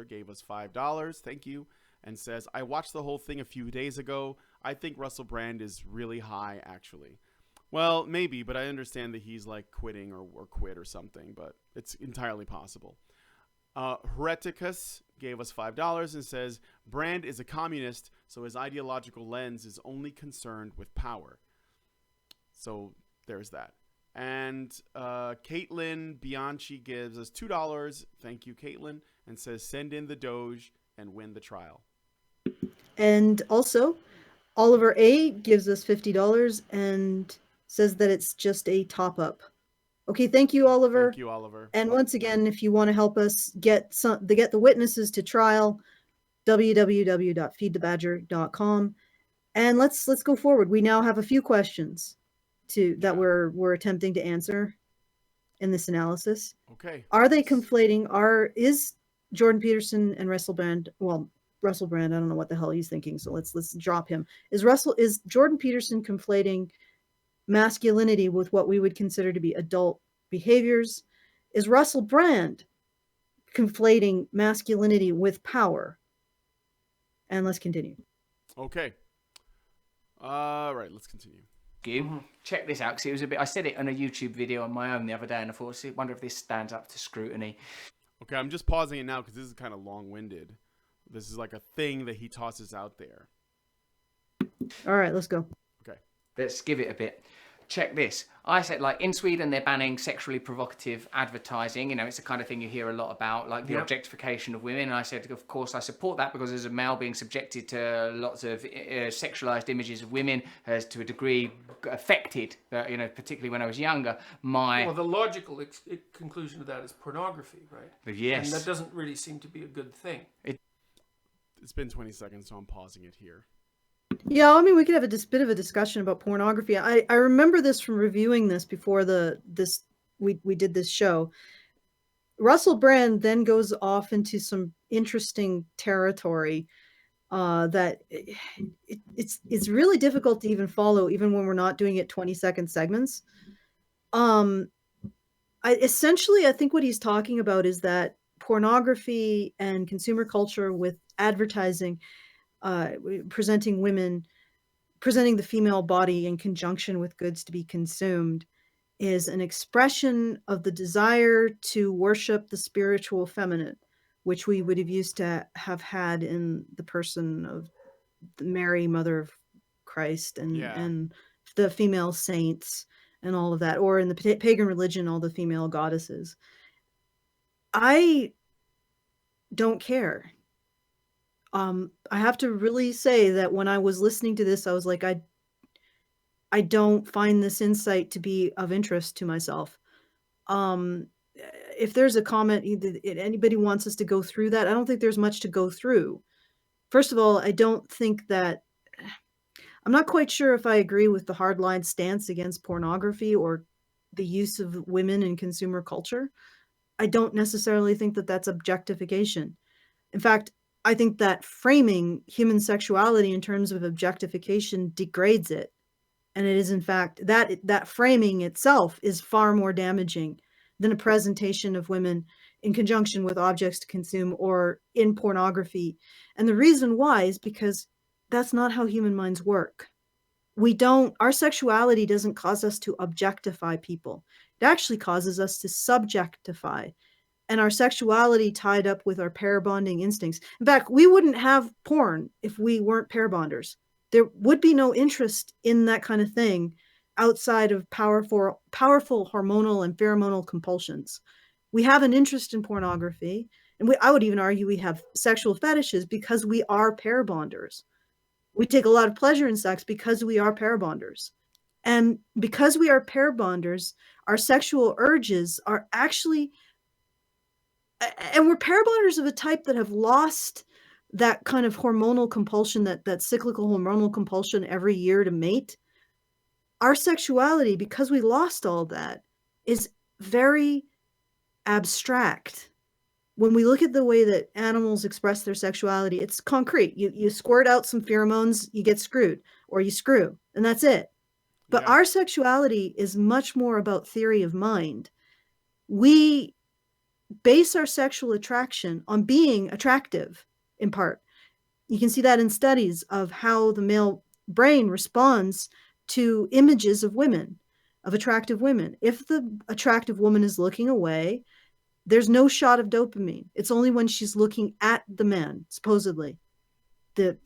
gave us $5. Thank you. And says, I watched the whole thing a few days ago. I think Russel Brand is really high, actually. Well, maybe, but I understand that he's like quitting or quit or something, but it's entirely possible. Hereticus gave us $5 and says, Brand is a communist, so his ideological lens is only concerned with power. So there's that. And Caitlin Bianchi gives us $2. Thank you, Caitlin. And says, send in the Doge and win the trial. And also, Oliver A gives us $50 and says that it's just a top-up. Okay, thank you, Oliver. Thank you, Oliver. And once again, if you want to help us get the witnesses to trial, www.feedthebadger.com. And let's go forward. We now have a few questions that we're attempting to answer in this analysis. Okay. Are they conflating? Is Jordan Peterson and Russel Brand? Well, Russel Brand, I don't know what the hell he's thinking, so let's drop him. Is Jordan Peterson conflating masculinity with what we would consider to be adult behaviors? Is Russel Brand conflating masculinity with power? And let's continue. Okay. Right, let's continue. Check this out, because it was I said it on a YouTube video on my own the other day, and I thought, I wonder if this stands up to scrutiny. Okay, I'm just pausing it now because this is kind of long-winded. This is like a thing that he tosses out there. All right, let's go. Okay. Let's give it a bit. Check this. I said, like, in Sweden, they're banning sexually provocative advertising. You know, it's the kind of thing you hear a lot about, like the objectification of women. And I said, of course, I support that because as a male being subjected to lots of sexualized images of women has, to a degree, affected, particularly when I was younger, Well, the logical conclusion of that is pornography, right? Yes. And that doesn't really seem to be a good thing. It's been 20 seconds, so I'm pausing it here. Yeah, I mean, we could have a bit of a discussion about pornography. I remember this from reviewing this before we did this show. Russel Brand then goes off into some interesting territory that it's really difficult to even follow, even when we're not doing it 20-second segments. Essentially, I think what he's talking about is that pornography and consumer culture with advertising, presenting the female body in conjunction with goods to be consumed, is an expression of the desire to worship the spiritual feminine, which we would have used to have had in the person of Mary, Mother of Christ, and the female saints and all of that, or in the pagan religion, all the female goddesses. I don't care. I have to really say that when I was listening to this, I was like, I don't find this insight to be of interest to myself. If there's a comment, anybody wants us to go through that, I don't think there's much to go through. First of all, I'm not quite sure if I agree with the hardline stance against pornography or the use of women in consumer culture. I don't necessarily think that that's objectification. In fact, I think that framing human sexuality in terms of objectification degrades it. And it is, in fact, that framing itself is far more damaging than a presentation of women in conjunction with objects to consume or in pornography. And the reason why is because that's not how human minds work. Our sexuality doesn't cause us to objectify people. It actually causes us to subjectify. And our sexuality tied up with our parabonding instincts. In fact, we wouldn't have porn if we weren't parabonders. There would be no interest in that kind of thing outside of powerful hormonal and pheromonal compulsions. We have an interest in pornography, and I would even argue we have sexual fetishes because we are parabonders. We take a lot of pleasure in sex because we are parabonders. And because we are parabonders, our sexual urges are actually... And we're parabonders of a type that have lost that kind of hormonal compulsion, that cyclical hormonal compulsion every year to mate. Our sexuality, because we lost all that, is very abstract. When we look at the way that animals express their sexuality, it's concrete. You squirt out some pheromones, you get screwed, or you screw, and that's it. But our sexuality is much more about theory of mind. We base our sexual attraction on being attractive, in part. You can see that in studies of how the male brain responds to images of women, of attractive women. If the attractive woman is looking away, There's no shot of dopamine. It's only when she's looking at the man, supposedly,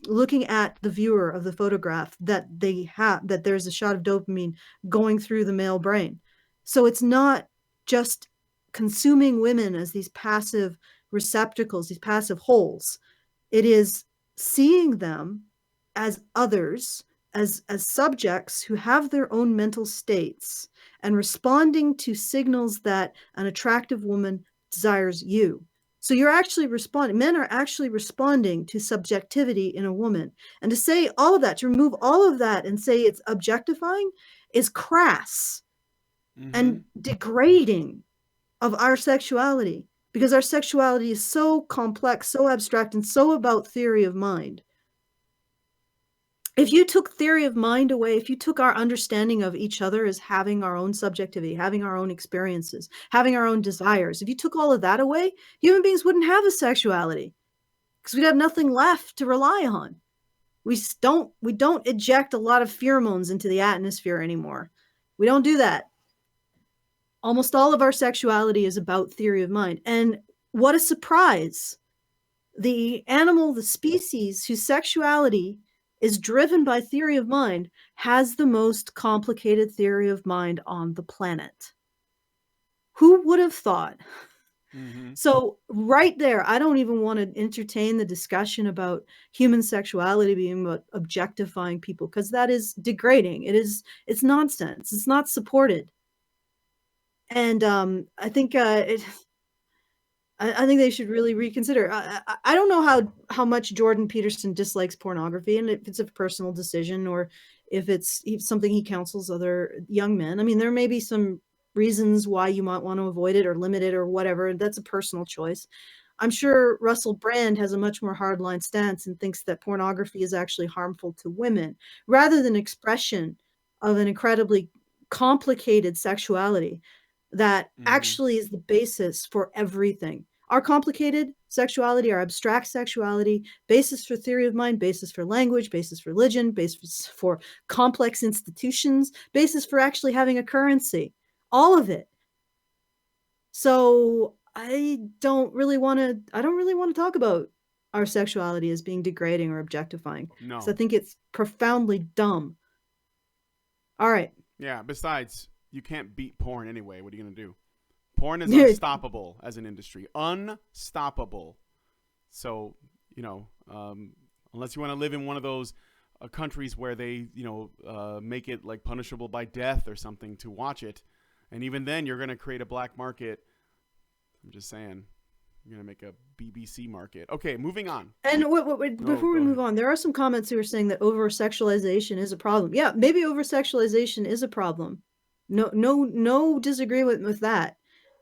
looking at the viewer of the photograph, that there's a shot of dopamine going through the male brain. So it's not just consuming women as these passive receptacles, these passive holes. It is seeing them as others, as subjects who have their own mental states, and responding to signals that an attractive woman desires you. So you're actually responding, men are actually responding to subjectivity in a woman. And to say all of that, to remove all of that and say it's objectifying, is crass and degrading of our sexuality, because our sexuality is so complex, so abstract, and so about theory of mind. If you took theory of mind away, if you took our understanding of each other as having our own subjectivity, having our own experiences, having our own desires, if you took all of that away, human beings wouldn't have a sexuality, because we'd have nothing left to rely on. We don't eject a lot of pheromones into the atmosphere anymore. We don't do that. Almost all of our sexuality is about theory of mind. And what a surprise. The animal, the species whose sexuality is driven by theory of mind has the most complicated theory of mind on the planet. Who would have thought? So right there, I don't even want to entertain the discussion about human sexuality being about objectifying people, because that is degrading. It's nonsense. It's not supported. And I think I think they should really reconsider. I don't know how much Jordan Peterson dislikes pornography, and if it's a personal decision or if it's something he counsels other young men. I mean, there may be some reasons why you might want to avoid it or limit it or whatever. That's a personal choice. I'm sure Russel Brand has a much more hardline stance and thinks that pornography is actually harmful to women, rather than expression of an incredibly complicated sexuality that actually is the basis for everything. Our complicated sexuality, our abstract sexuality, basis for theory of mind, basis for language, basis for religion, basis for complex institutions, basis for actually having a currency, all of it. So I don't really want to talk about our sexuality as being degrading or objectifying. No. Because I think it's profoundly dumb. All right. Yeah, besides, you can't beat porn anyway. What are you going to do? Porn is unstoppable as an industry. Unstoppable. So, unless you want to live in one of those countries where they, make it like punishable by death or something to watch it. And even then, you're going to create a black market. I'm just saying. You're going to make a BBC market. Okay, moving on. And before we move on, there are some comments who are saying that over-sexualization is a problem. Yeah, maybe over-sexualization is a problem. No disagreement with that.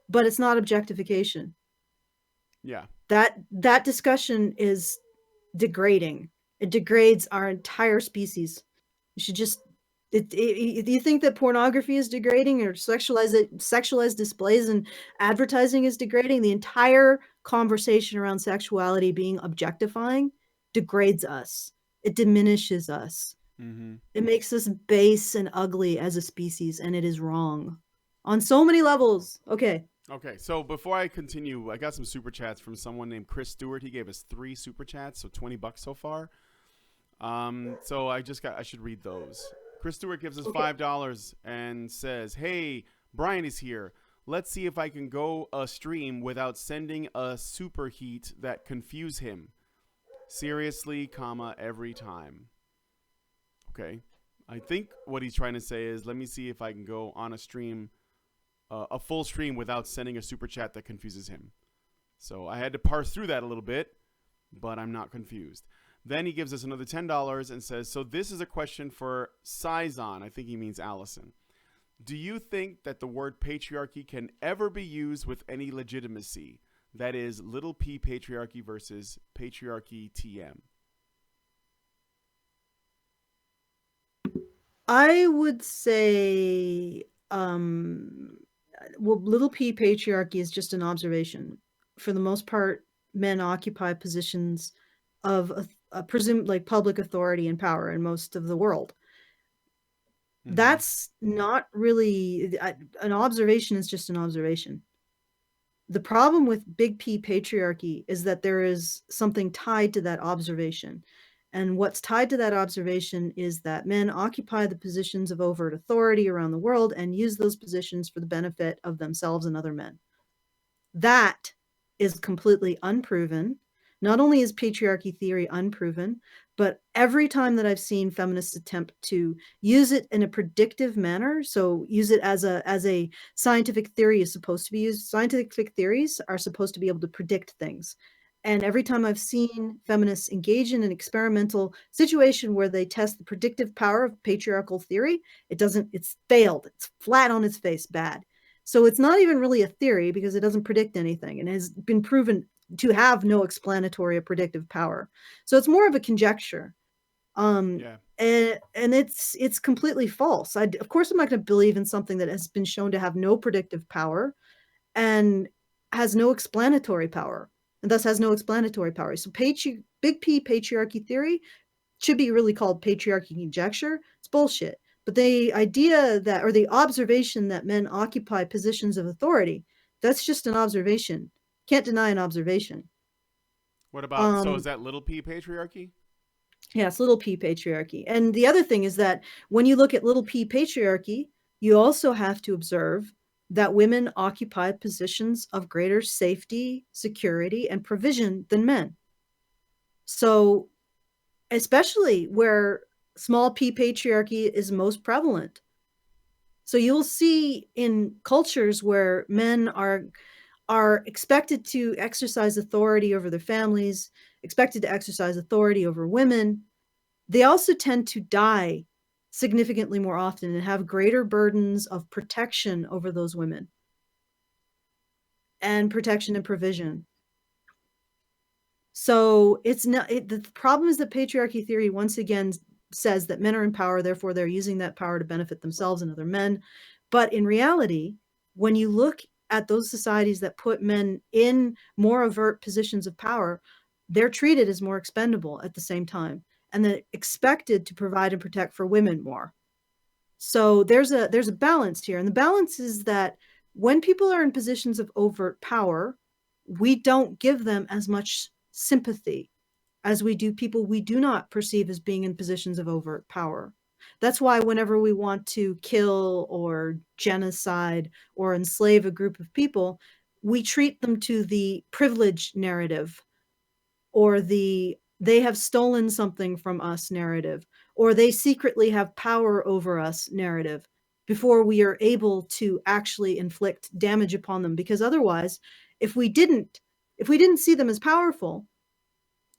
But it's not objectification. Yeah. That discussion is degrading. It degrades our entire species. You should just... Do you think that pornography is degrading, or sexualized displays and advertising is degrading? The entire conversation around sexuality being objectifying degrades us. It diminishes us. It makes us base and ugly as a species, and it is wrong on so many levels. Okay, so before I continue, I got some super chats from someone named Chris Stewart. He gave us 3 super chats, so $20 so far. So I should read those. Chris Stewart gives us $5 and says, "Hey, Brian is here. Let's see if I can go a stream without sending a superheat that confuse him. Seriously, every time." Okay. I think what he's trying to say is, let me see if I can go on a stream, a full stream, without sending a super chat that confuses him. So I had to parse through that a little bit, but I'm not confused. Then he gives us another $10 and says, "So this is a question for Saison." I think he means Alison. "Do you think that the word patriarchy can ever be used with any legitimacy? That is, little p patriarchy versus patriarchy TM." I would say, little p patriarchy is just an observation. For the most part, men occupy positions of presumed like public authority and power in most of the world. That's not really an observation. Is just an observation. The problem with big P patriarchy is that there is something tied to that observation. And what's tied to that observation is that men occupy the positions of overt authority around the world and use those positions for the benefit of themselves and other men. That is completely unproven. Not only is patriarchy theory unproven, but every time that I've seen feminists attempt to use it in a predictive manner, so use it as a scientific theory is supposed to be used. Scientific theories are supposed to be able to predict things. And every time I've seen feminists engage in an experimental situation where they test the predictive power of patriarchal theory, it's failed. It's flat on its face, bad. So it's not even really a theory because it doesn't predict anything and has been proven to have no explanatory or predictive power. So it's more of a conjecture. And it's completely false. Of course, I'm not going to believe in something that has been shown to have no predictive power and has no explanatory power, and thus has no explanatory power. So big P patriarchy theory should be really called patriarchy conjecture. It's bullshit. But the idea that, or the observation that men occupy positions of authority, that's just an observation. Can't deny an observation. What about, so is that little p patriarchy? Yes, little p patriarchy. And the other thing is that when you look at little p patriarchy, you also have to observe that women occupy positions of greater safety, security, and provision than men. So, especially where small p patriarchy is most prevalent. So you'll see in cultures where men are expected to exercise authority over their families, expected to exercise authority over women, they also tend to die significantly more often and have greater burdens of protection over those women and protection and provision. So it's not, the problem is that patriarchy theory once again says that men are in power, therefore they're using that power to benefit themselves and other men. But in reality, when you look at those societies that put men in more overt positions of power, they're treated as more expendable at the same time, and they're expected to provide and protect for women more. So there's a balance here, and the balance is that when people are in positions of overt power, we don't give them as much sympathy as we do people we do not perceive as being in positions of overt power. That's why whenever we want to kill or genocide or enslave a group of people, we treat them to the privilege narrative, or the they have stolen something from us narrative, or they secretly have power over us narrative, before we are able to actually inflict damage upon them. Because otherwise, if we didn't see them as powerful,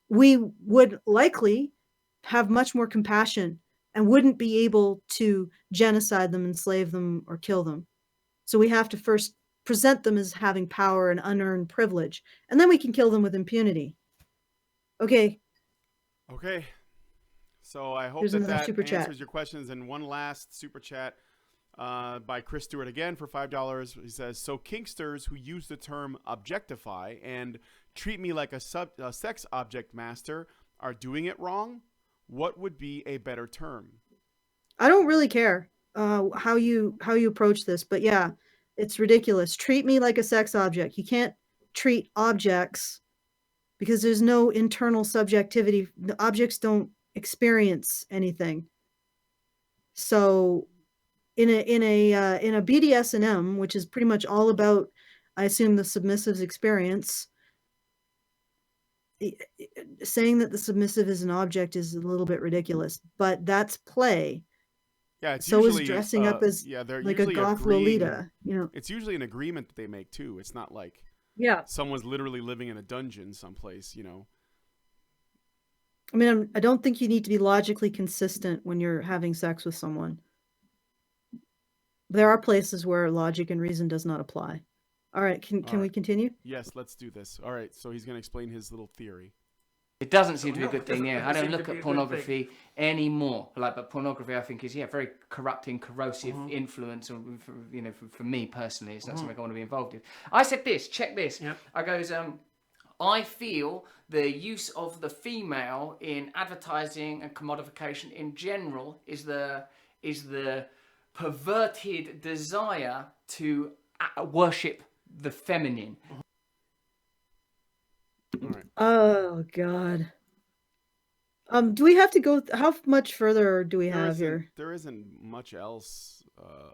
we would likely have much more compassion and wouldn't be able to genocide them, enslave them, or kill them. So we have to first present them as having power and unearned privilege, and then we can kill them with impunity. Okay. So I hope Here's that another super chat. answers your questions. And one last super chat by Chris Stewart again for $5. He says, so kinksters who use the term objectify and treat me like a sex object master are doing it wrong. What would be a better term? I don't really care how you approach this, but yeah, it's ridiculous. Treat me like a sex object. You can't treat objects because there's no internal subjectivity. The objects don't experience anything. So in a BDSM, which is pretty much all about, I assume, the submissive's experience, saying that the submissive is an object is a little bit ridiculous, but that's play. Yeah, it's so usually, is dressing up as they're like a goth Lolita. You know, it's usually an agreement that they make too. It's not like someone's literally living in a dungeon someplace. You know. I mean, I don't think you need to be logically consistent when you're having sex with someone. There are places where logic and reason does not apply. All right, can we continue? Yes, let's do this. All right, so he's going to explain his little theory. It doesn't seem to be a good thing, yeah. I don't seem to look be at a good pornography anymore. But pornography, I think, is very corrupting, corrosive influence. For me personally, it's not something I want to be involved in. I said this. Check this. Yep. I goes, I feel the use of the female in advertising and commodification in general is the perverted desire to worship the feminine. All right. Oh God. Do we have to go? How much further do we have here? There isn't much else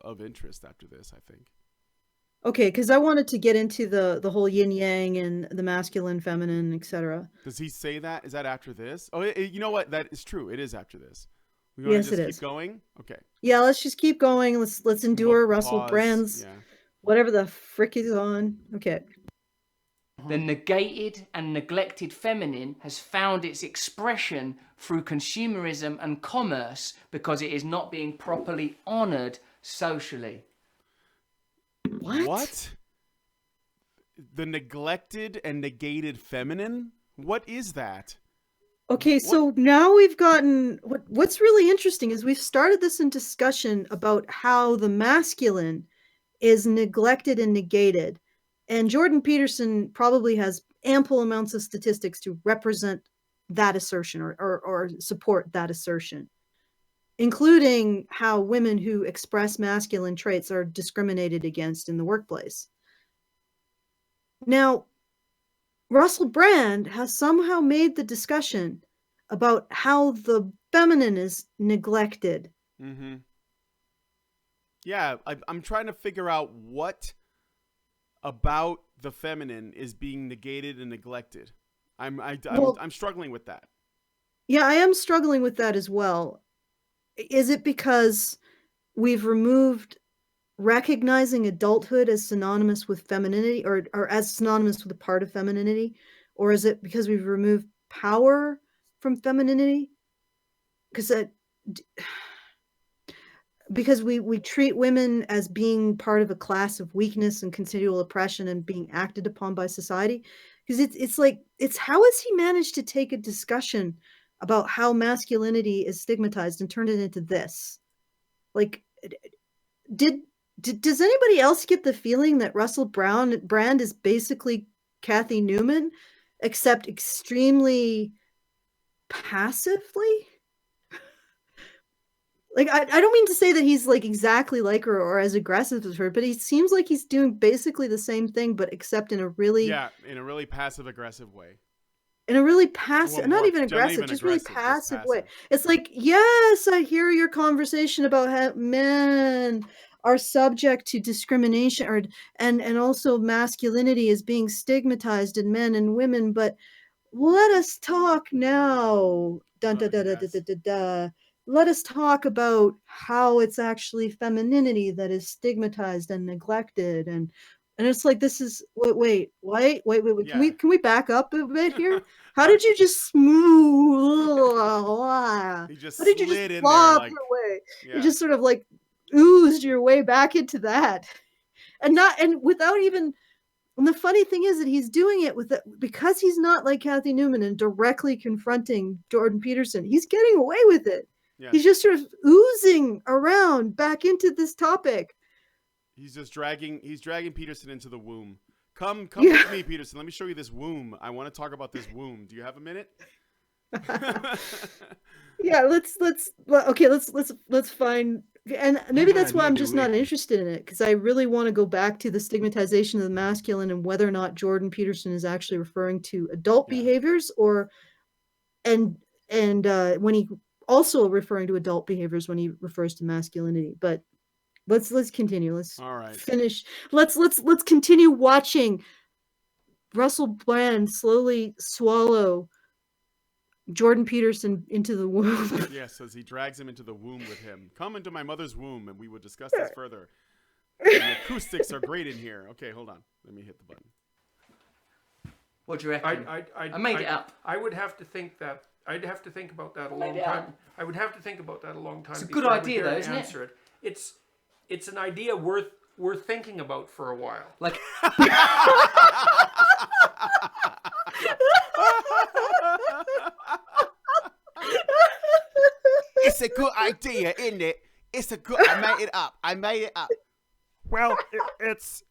of interest after this, I think. Okay, because I wanted to get into the whole yin yang and the masculine, feminine, etc. Does he say that? Is that after this? Oh, you know what? That is true. It is after this. We Yes, just it keep is. going. Okay. Yeah, let's just keep going. Let's endure We'll Russel pause. Brand's Yeah. whatever the frick is on. Okay. The negated and neglected feminine has found its expression through consumerism and commerce because it is not being properly honoured socially. What? The neglected and negated feminine? What is that? Okay, so now we've gotten what's really interesting is we've started this in discussion about how the masculine is neglected and negated. And Jordan Peterson probably has ample amounts of statistics to represent that assertion or support that assertion, including how women who express masculine traits are discriminated against in the workplace. Now, Russel Brand has somehow made the discussion about how the feminine is neglected. Mm-hmm. Yeah, I'm trying to figure out what about the feminine is being negated and neglected. I'm struggling with that. Yeah, I am struggling with that as well. Is it because we've removed recognizing adulthood as synonymous with femininity or as synonymous with a part of femininity? Or is it because we've removed power from femininity? Because we treat women as being part of a class of weakness and continual oppression and being acted upon by society. Because it's how has he managed to take a discussion about how masculinity is stigmatized and turn it into this? Like, does anybody else get the feeling that Russel Brand is basically Kathy Newman, except extremely passively? Like, I don't mean to say that he's like exactly like her or as aggressive as her, but he seems like he's doing basically the same thing, but except in a really passive aggressive way. In a really passive, Well, not even aggressive, just really passive way. It's like, yes, I hear your conversation about how men are subject to discrimination and also masculinity is being stigmatized in men and women, but let us talk now. Dun, da, da, da, da, da, da, da. Let us talk about how it's actually femininity that is stigmatized and neglected, and it's like, this is wait. Yeah. Can we back up a bit here? How did you just smooth? How He just did you slid just in flop there, like, your way? yeah. You just sort of like oozed your way back into that, and without even. And the funny thing is that he's doing it because he's not like Kathy Newman and directly confronting Jordan Peterson. He's getting away with it. Yeah. He's just sort of oozing around back into this topic. He's dragging Peterson into the womb. Come Yeah. with me, Peterson. Let me show you this womb. I want to talk about this womb. Do you have a minute? Yeah, let's find, and maybe that's why I'm just not interested in it, because I really want to go back to the stigmatization of the masculine and whether or not Jordan Peterson is actually referring to adult behaviors and when he also referring to adult behaviors when he refers to masculinity. But let's continue. Let's all right. Finish. Let's continue watching Russel Brand slowly swallow Jordan Peterson into the womb. Yes, as he drags him into the womb with him. Come into my mother's womb, and we will discuss this further. The acoustics are great in here. Okay, hold on. Let me hit the button. What do you reckon? I made it up. I would have to think that. I'd have to think about that a long time. I would have to think about that a long time. It's a good idea, though, isn't it? It's an idea worth thinking about for a while. Like. It's a good idea, isn't it? It's a good. I made it up. Well, it's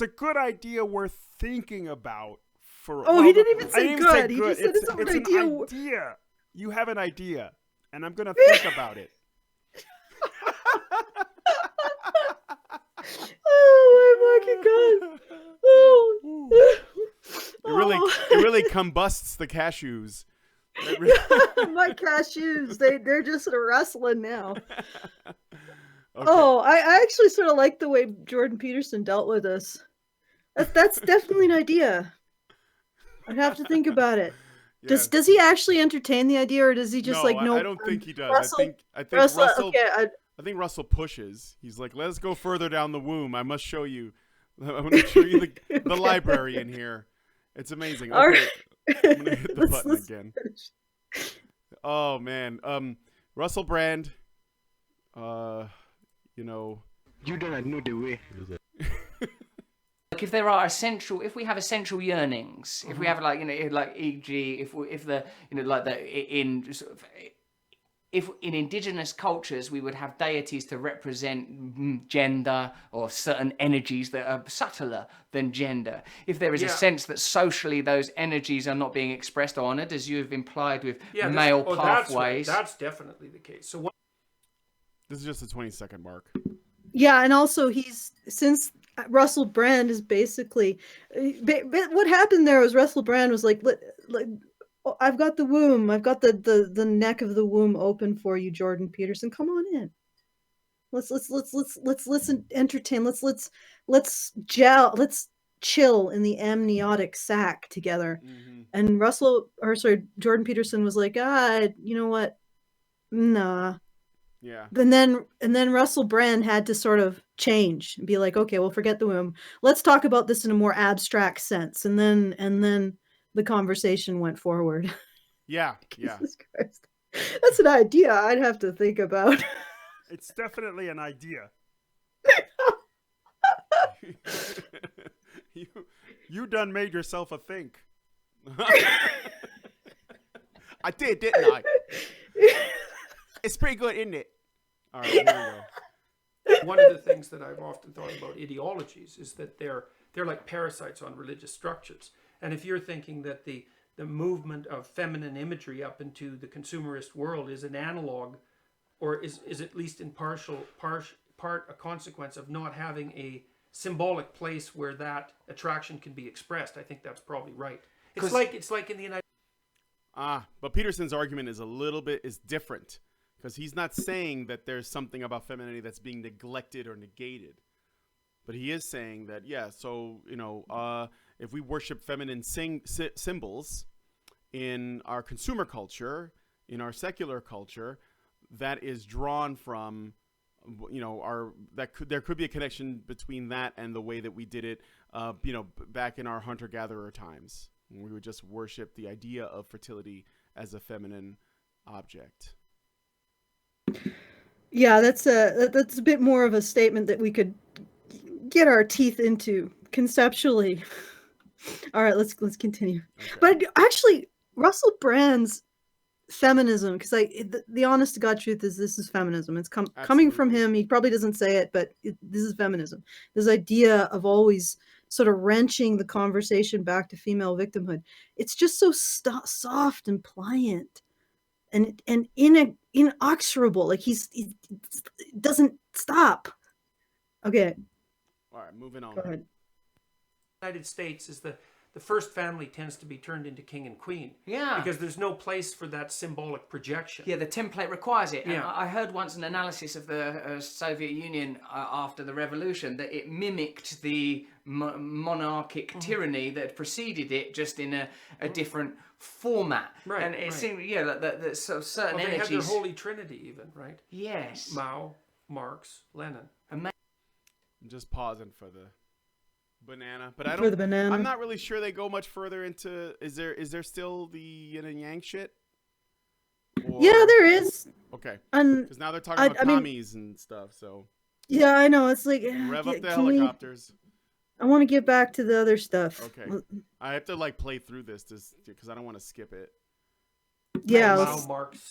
a good idea worth thinking about. He didn't even say good. He just said it's an idea. You have an idea, and I'm gonna think about it. Oh my fucking god! It really combusts the cashews. It really- My cashews, they're just rustling now. Okay. Oh, I actually sort of like the way Jordan Peterson dealt with us. That's definitely an idea. I'd have to think about it. Yeah. Does he actually entertain the idea, or does he just no, like no? I don't think he does. Russell, I think Russell, Russell. okay, I think Russell pushes. He's like, let's go further down the womb. I must show you. I'm going to show you the Okay. library in here. It's amazing. All Okay, right. I'm gonna hit the button Let's again. finish. Oh man, Russell Brand. You know. You don't know the way. Like if there are essential, if we have essential yearnings, if we have like, you know, like e.g. if the, you know, like the in sort of, if in indigenous cultures we would have deities to represent gender or certain energies that are subtler than gender. If there is a sense that socially those energies are not being expressed or honoured, as you have implied with male pathways. That's definitely the case. So This is just a 20-second mark. Yeah, and also since Russell Brand is basically, what happened there was Russell Brand was like, I've got the womb, I've got the neck of the womb open for you, Jordan Peterson. Come on in. Let's listen, entertain. Let's gel. Let's chill in the amniotic sac together. Mm-hmm. And Jordan Peterson was like, you know what? Nah. Yeah. And then Russell Brand had to sort of change and be like, okay, well, forget the womb. Let's talk about this in a more abstract sense. And then the conversation went forward. Yeah. Yeah. Jesus Christ. That's an idea I'd have to think about. It's definitely an idea. You done made yourself a think. I did, didn't I? It's pretty good, isn't it? All right, here we go. one of the things that I've often thought about ideologies is that they're like parasites on religious structures. And if you're thinking that the movement of feminine imagery up into the consumerist world is an analog, or is at least in part a consequence of not having a symbolic place where that attraction can be expressed, I think that's probably right. It's like in the United. But Peterson's argument is different, because he's not saying that there's something about femininity that's being neglected or negated. But he is saying that, so, if we worship feminine symbols in our consumer culture, in our secular culture, that is drawn from, there could be a connection between that and the way that we did it, back in our hunter-gatherer times. We would just worship the idea of fertility as a feminine object. Yeah, that's a bit more of a statement that we could get our teeth into conceptually. All right, let's continue. Okay. But actually, Russell Brand's feminism, because the honest to God truth is this is feminism. It's coming from him. He probably doesn't say it, but this is feminism. This idea of always sort of wrenching the conversation back to female victimhood. It's just so soft and pliant and inexorable. Like he doesn't stop. Okay. All right, moving on. Go ahead. United States is the first family tends to be turned into king and queen. Yeah. Because there's no place for that symbolic projection. Yeah, the template requires it. And yeah. I heard once an analysis of the Soviet Union after the revolution that it mimicked the monarchic tyranny that had preceded it, just in a different format. Right. And it seemed, that sort of certain they energies. had their Holy Trinity even, right? Yes. Mao, Marx, Lenin. I'm just pausing for the banana, but I'm not really sure they go much further into. Is there still the yin and yang shit? Yeah, there is. Okay. Because now they're talking about commies and stuff. So. Yeah, I know. It's like rev up the helicopters. I want to get back to the other stuff. Okay. I have to play through this because I don't want to skip it. Yeah,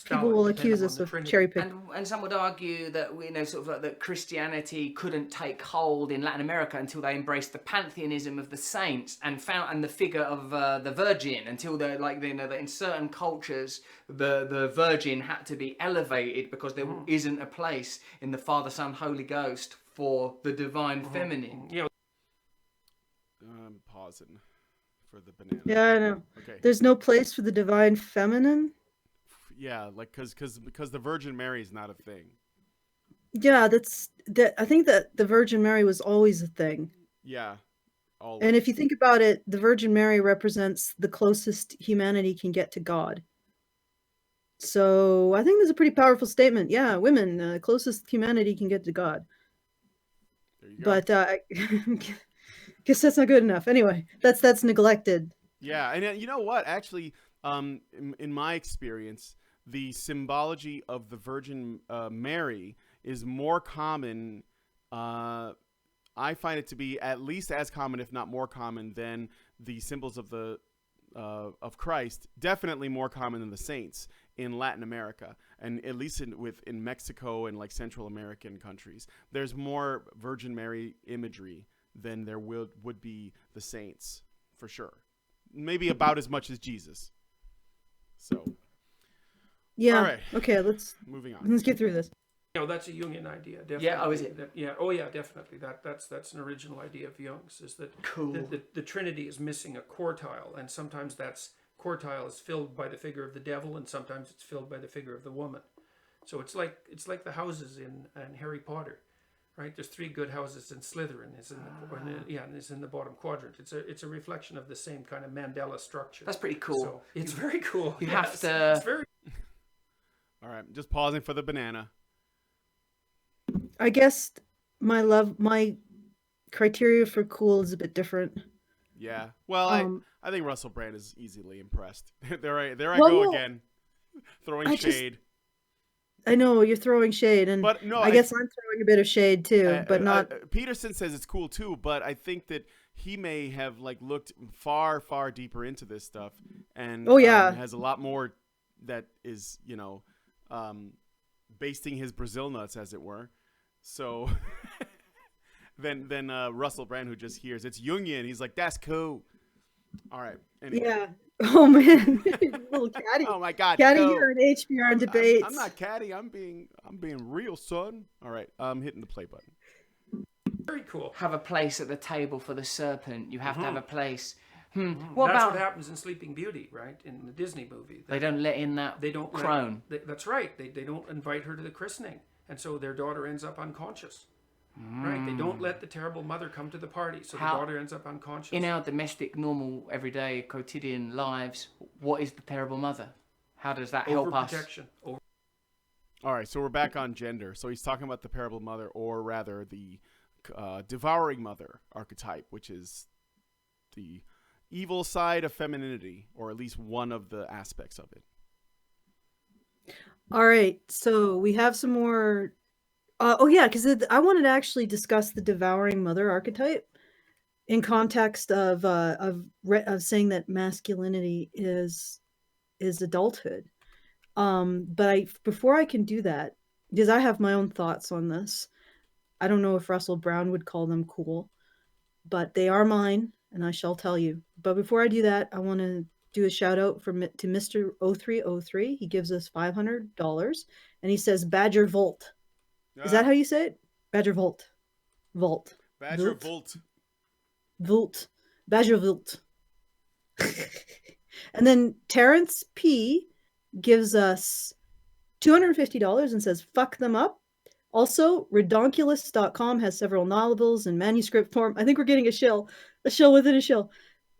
people will accuse us of cherry picking. And some would argue that that Christianity couldn't take hold in Latin America until they embraced the pantheism of the saints and the figure of the Virgin, until that in certain cultures the Virgin had to be elevated because there isn't a place in the Father, Son, Holy Ghost for the divine feminine. Pause. pausing for the banana. Yeah, I know. Okay. There's no place for the divine feminine. Yeah, like because the Virgin Mary is not a thing. Yeah, I think that the Virgin Mary was always a thing. Yeah. And if you think about it, the Virgin Mary represents the closest humanity can get to God. So I think that's a pretty powerful statement. Yeah, women, closest humanity can get to God. There you go. But I guess that's not good enough. Anyway, that's neglected. Yeah, and you know what? Actually, in my experience, the symbology of the Virgin Mary is more common. I find it to be at least as common, if not more common, than the symbols of the of Christ. Definitely more common than the saints in Latin America, and at least in Mexico and like Central American countries. There's more Virgin Mary imagery than there would be the saints, for sure. Maybe about as much as Jesus. So. Yeah. All right. Okay. Moving on. Let's get through this. That's a Jungian idea, definitely. Yeah, oh, is it? Definitely. That's an original idea of Jung's, is that Cool. the Trinity is missing a quartile, and sometimes that's quartile is filled by the figure of the devil, and sometimes it's filled by the figure of the woman. So it's like the houses in Harry Potter, right? There's 3 good houses, and Slytherin is in the bottom quadrant. It's a reflection of the same kind of Mandela structure. That's pretty cool. So it's very cool. You have to. It's very. All right, just pausing for the banana. I guess my criteria for cool is a bit different. Yeah. Well, I think Russell Brand is easily impressed. there I Well, go no, again, throwing I just- shade. I know you're throwing shade, and But no, I guess I'm throwing a bit of shade too, but not. Peterson says it's cool too, but I think that he may have like looked far, far deeper into this stuff, and Oh, yeah. has a lot more that is basting his Brazil nuts, as it were. So than Russell Brand, who just hears it's Jungian. He's like, that's cool. All right. Anyway. Yeah. Oh man, little catty. Oh my God. Catty no. here in HBR Debate. I'm not catty. I'm being real, son. All right. I'm hitting the play button. Very cool. Have a place at the table for the serpent. You have to have a place. What That's about? what happens in Sleeping Beauty, right? In the Disney movie. They don't let in that. They don't crone. That's right. They don't invite her to the christening, and so their daughter ends up unconscious. Right? They don't let the terrible mother come to the party, so the daughter ends up unconscious. In our domestic, normal, everyday, quotidian lives, what is the terrible mother? How does that help us? Overprotection. All right. So we're back on gender. So he's talking about the parable mother, or rather the devouring mother archetype, which is the evil side of femininity, or at least one of the aspects of it. All right, so we have some more. Because I wanted to actually discuss the devouring mother archetype in context of saying that masculinity is adulthood. But before I can do that, because I have my own thoughts on this, I don't know if Russell Brand would call them cool, but they are mine, and I shall tell you. But before I do that, I want to do a shout out to Mr. 0303. He gives us $500, and he says Badger Volt. Is that how you say it? Badger Volt. Volt. Badger Volt. Volt. Badger Volt. And then Terrence P gives us $250 and says, fuck them up. Also, redonkulous.com has several novels in manuscript form. I think we're getting a shill within a shill.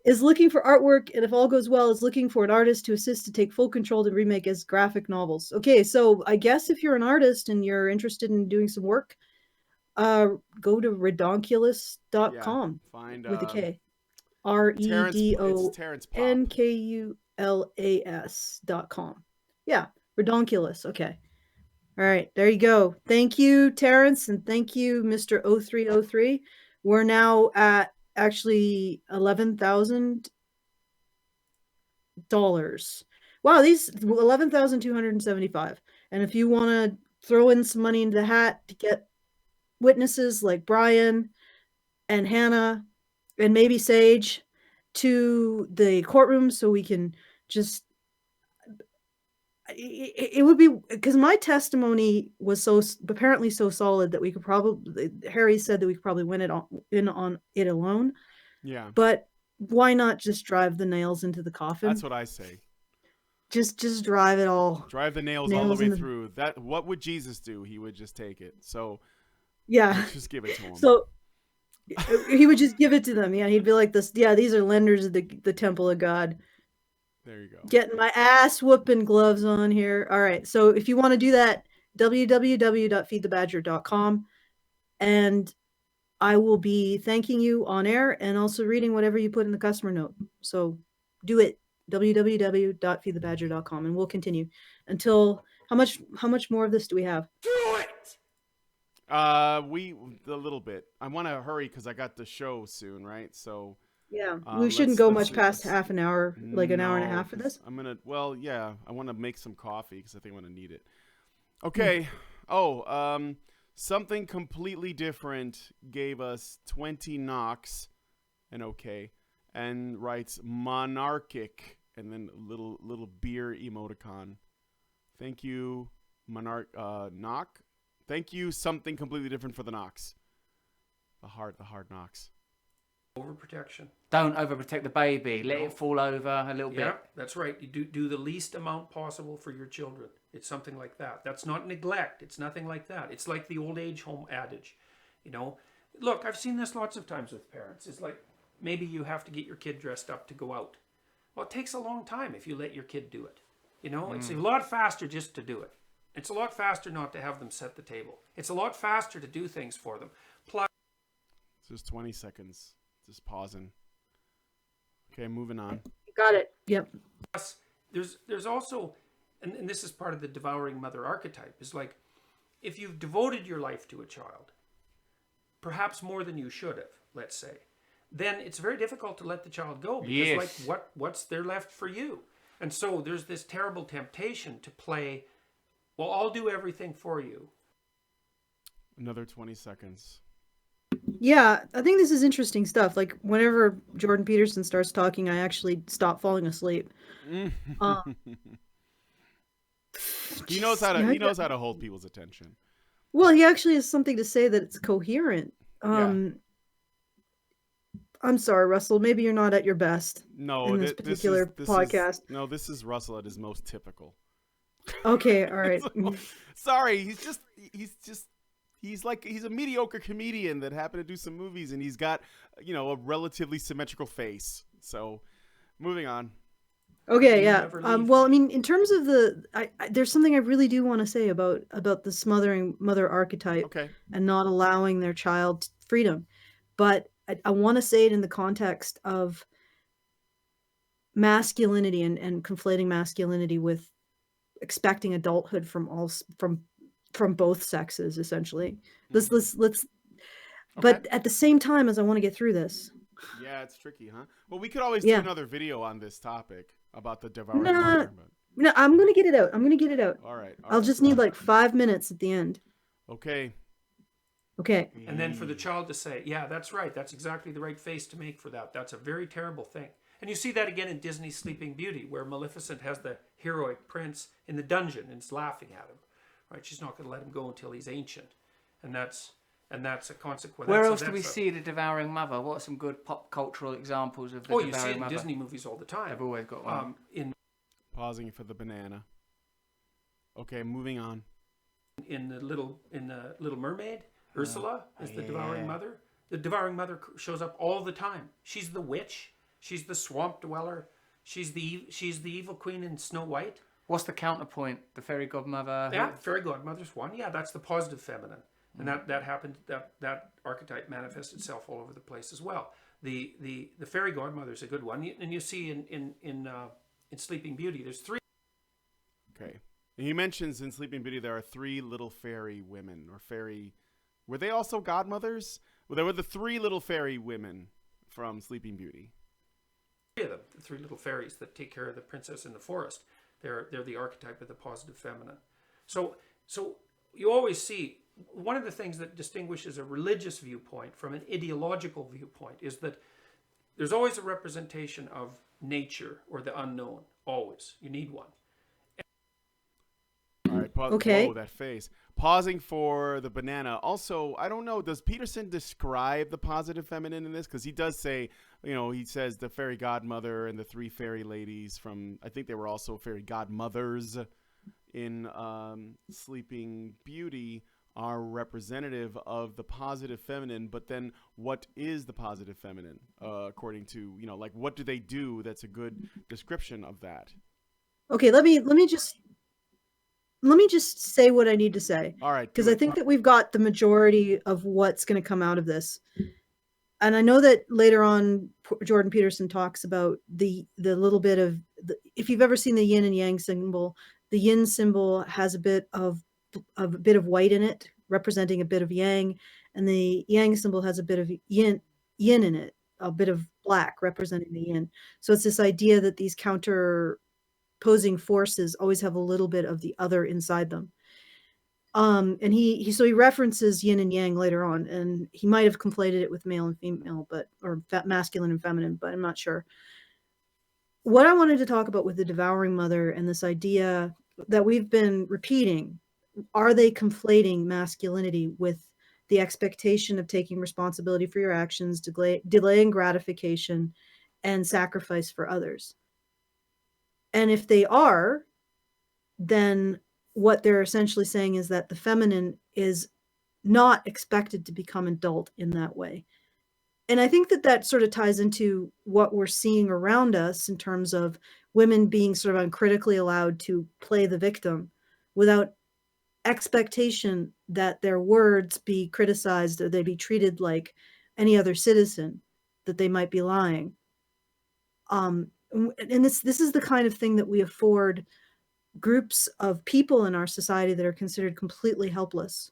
Is looking for artwork, and if all goes well, is looking for an artist to assist to take full control to remake as graphic novels. Okay, so I guess if you're an artist and you're interested in doing some work, go to redonkulous.com Find with a K. REDONKULAS.com. Yeah, redonkulous. Okay. All right, there you go. Thank you, Terrence, and thank you, Mr. 0303. We're now at actually $11,000. Wow, these $11,275. And if you want to throw in some money into the hat to get witnesses like Brian and Hannah and maybe Sage to the courtroom, so we can just, it would be, because my testimony was apparently so solid that we could probably, Harry said that we could probably win it on it alone. Yeah. But why not just drive the nails into the coffin? That's what I say. Just drive it all. Drive the nails all the way through. That what would Jesus do? He would just take it. So yeah, let's just give it to him. So he would just give it to them. Yeah, he'd be like this. Yeah, these are lenders of the temple of God. There you go. Getting my ass whooping gloves on here. All right. So if you want to do that, www.feedthebadger.com, and I will be thanking you on air and also reading whatever you put in the customer note. So do it. www.feedthebadger.com, and we'll continue until how much more of this do we have? Do it. We a little bit. I want to hurry because I got the show soon, right? So yeah, we shouldn't go much past half an hour, like an hour and a No, half for this. I'm gonna. Well, yeah. I want to make some coffee because I think I'm gonna need it. Okay. Oh, something completely different gave us 20 knocks, and okay, and writes monarchic, and then little beer emoticon. Thank you, knock. Thank you, something completely different for the knocks. The hard knocks. Overprotection. Don't overprotect the baby. Let it fall over a little Yeah, bit. that's right. You do the least amount possible for your children. It's something like that. That's not neglect. It's nothing like that. It's like the old age home adage. You know, look, I've seen this lots of times with parents. It's like maybe you have to get your kid dressed up to go out. Well, it takes a long time if you let your kid do it. You know, it's a lot faster just to do it. It's a lot faster not to have them set the table. It's a lot faster to do things for them. Plus, Just 20 seconds. Just pausing. Okay, moving on. Got it. Yep. there's also, and this is part of the devouring mother archetype, is like, if you've devoted your life to a child, perhaps more than you should have, let's say, then it's very difficult to let the child go because like what's there left for you? And so there's this terrible temptation to play, well, I'll do everything for you. Another 20 seconds. Yeah, I think this is interesting stuff. Like whenever Jordan Peterson starts talking, I actually stop falling asleep. He knows how to. He knows how to hold people's attention. Well, he actually has something to say that it's coherent. I'm sorry, Russell. Maybe you're not at your best. No, in this particular podcast. This is Russell at his most typical. Okay, all right. Sorry, he's a mediocre comedian that happened to do some movies, and he's got, a relatively symmetrical face. So, moving on. Okay, yeah. Well, I mean, in terms of there's something I really do want to say about the smothering mother archetype, Okay. and not allowing their child freedom. But I want to say it in the context of masculinity and conflating masculinity with expecting adulthood from both sexes, essentially. Let's Okay. But at the same time, as I want to get through this. Yeah, it's tricky, huh? Well, we could always do another video on this topic about the devouring mother. No, I'm gonna get it out. All right. I'll just need like 5 minutes at the end. Okay. Okay. And then for the child to say, yeah, that's right. That's exactly the right face to make for that. That's a very terrible thing. And you see that again in Disney's Sleeping Beauty, where Maleficent has the heroic prince in the dungeon and is laughing at him. Right? She's not going to let him go until he's ancient. And that's a consequence. Where else do we see the devouring mother? What are some good pop cultural examples of the devouring mother? Oh, you see it in Disney movies all the time. They've always got one. Pausing for the banana. Okay, moving on. In the Little Mermaid, Ursula is the devouring mother. The devouring mother shows up all the time. She's the witch. She's the swamp dweller. She's the evil queen in Snow White. What's the counterpoint? The fairy godmother? Yeah, fairy godmother's one. Yeah, that's the positive feminine. And that happened, that archetype manifests itself all over the place as well. The fairy godmother's a good one. And you see in Sleeping Beauty, there's three. Okay. And he mentions in Sleeping Beauty there are 3 little fairy women, or fairy. Were they also godmothers? Well, there were the 3 little fairy women from Sleeping Beauty. 3 of them, the 3 little fairies that take care of the princess in the forest. They're the archetype of the positive feminine. So you always see, one of the things that distinguishes a religious viewpoint from an ideological viewpoint is that there's always a representation of nature or the unknown. Always. You need one. All right, Okay. Whoa, that face. Pausing for the banana. Also, I don't know. Does Peterson describe the positive feminine in this? Because he does say, he says the fairy godmother and the 3 fairy ladies from, I think they were also fairy godmothers in Sleeping Beauty are representative of the positive feminine. But then what is the positive feminine according to, like what do they do that's a good description of that? Okay, let me just say what I need to say. All right. Because I think that we've got the majority of what's going to come out of this. And I know that later on, Jordan Peterson talks about the little bit of, if you've ever seen the yin and yang symbol, the yin symbol has a bit of white in it, representing a bit of yang, and the yang symbol has a bit of yin in it, a bit of black representing the yin. So it's this idea that these counter-posing forces always have a little bit of the other inside them. And he references yin and yang later on, and he might have conflated it with male and female, or masculine and feminine, but I'm not sure. What I wanted to talk about with the devouring mother and this idea that we've been repeating, are they conflating masculinity with the expectation of taking responsibility for your actions, delaying gratification, and sacrifice for others? And if they are, then what they're essentially saying is that the feminine is not expected to become adult in that way. And I think that sort of ties into what we're seeing around us in terms of women being sort of uncritically allowed to play the victim without expectation that their words be criticized or they be treated like any other citizen, that they might be lying. And this is the kind of thing that we afford groups of people in our society that are considered completely helpless,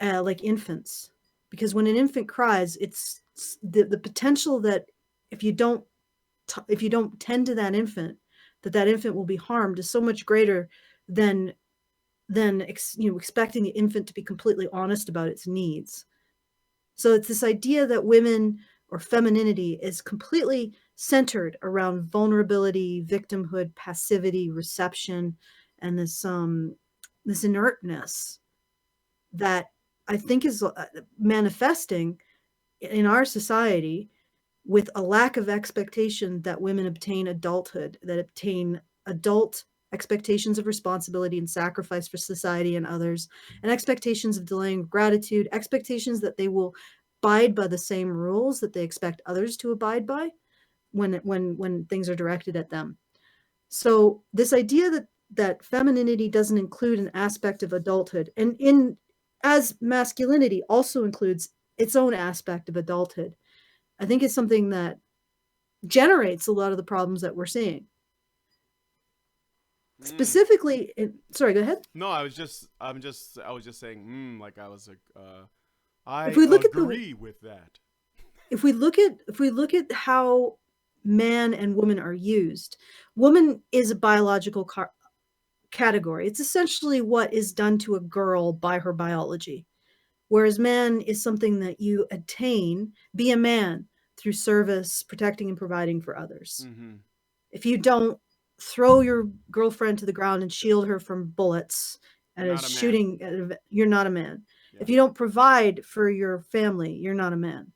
like infants. Because when an infant cries, it's the potential that if you don't tend to that infant will be harmed is so much greater than expecting the infant to be completely honest about its needs. So it's this idea that women or femininity is completely centered around vulnerability, victimhood, passivity, reception, and this inertness that I think is manifesting in our society with a lack of expectation that women obtain adulthood, that obtain adult expectations of responsibility and sacrifice for society and others, and expectations of delaying gratitude, expectations that they will abide by the same rules that they expect others to abide by when things are directed at them. So this idea that femininity doesn't include an aspect of adulthood, and as masculinity also includes its own aspect of adulthood, I think it's something that generates a lot of the problems that we're seeing. Specifically, sorry, go ahead. No, I was just saying, like I was like, I if we look agree with that. If we look at how man and woman are used, woman is a biological category. It's essentially what is done to a girl by her biology, whereas man is something that you attain, be a man, through service, protecting and providing for others. Mm-hmm. If you don't throw your girlfriend to the ground and shield her from bullets and shooting, you're not a man. Yeah. If you don't provide for your family, you're not a man.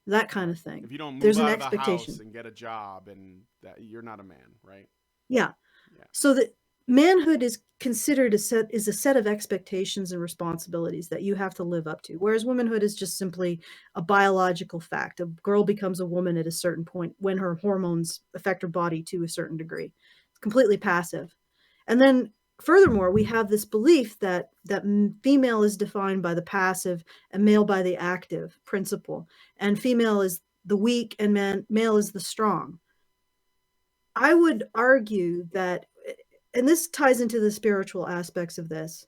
That kind of thing. If you don't move out of the house and get a job, and that, you're not a man, right? Yeah. So that manhood is considered a set of expectations and responsibilities that you have to live up to, whereas womanhood is just simply a biological fact. A girl becomes a woman at a certain point when her hormones affect her body to a certain degree. It's completely passive. And then furthermore, we have this belief that female is defined by the passive and male by the active principle, and female is the weak and male is the strong. I would argue that, and this ties into the spiritual aspects of this,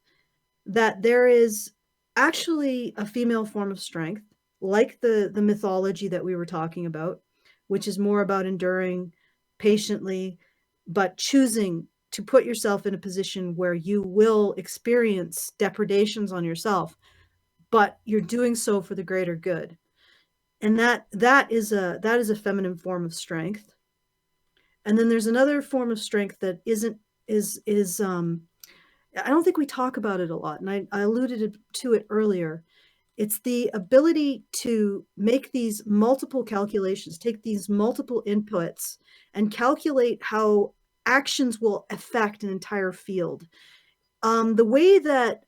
that there is actually a female form of strength, like the mythology that we were talking about, which is more about enduring patiently, but choosing to put yourself in a position where you will experience depredations on yourself, but you're doing so for the greater good. And that is a feminine form of strength. And then there's another form of strength that is I don't think we talk about it a lot, and I alluded to it earlier. It's the ability to make these multiple calculations, take these multiple inputs, and calculate how actions will affect an entire field. The way that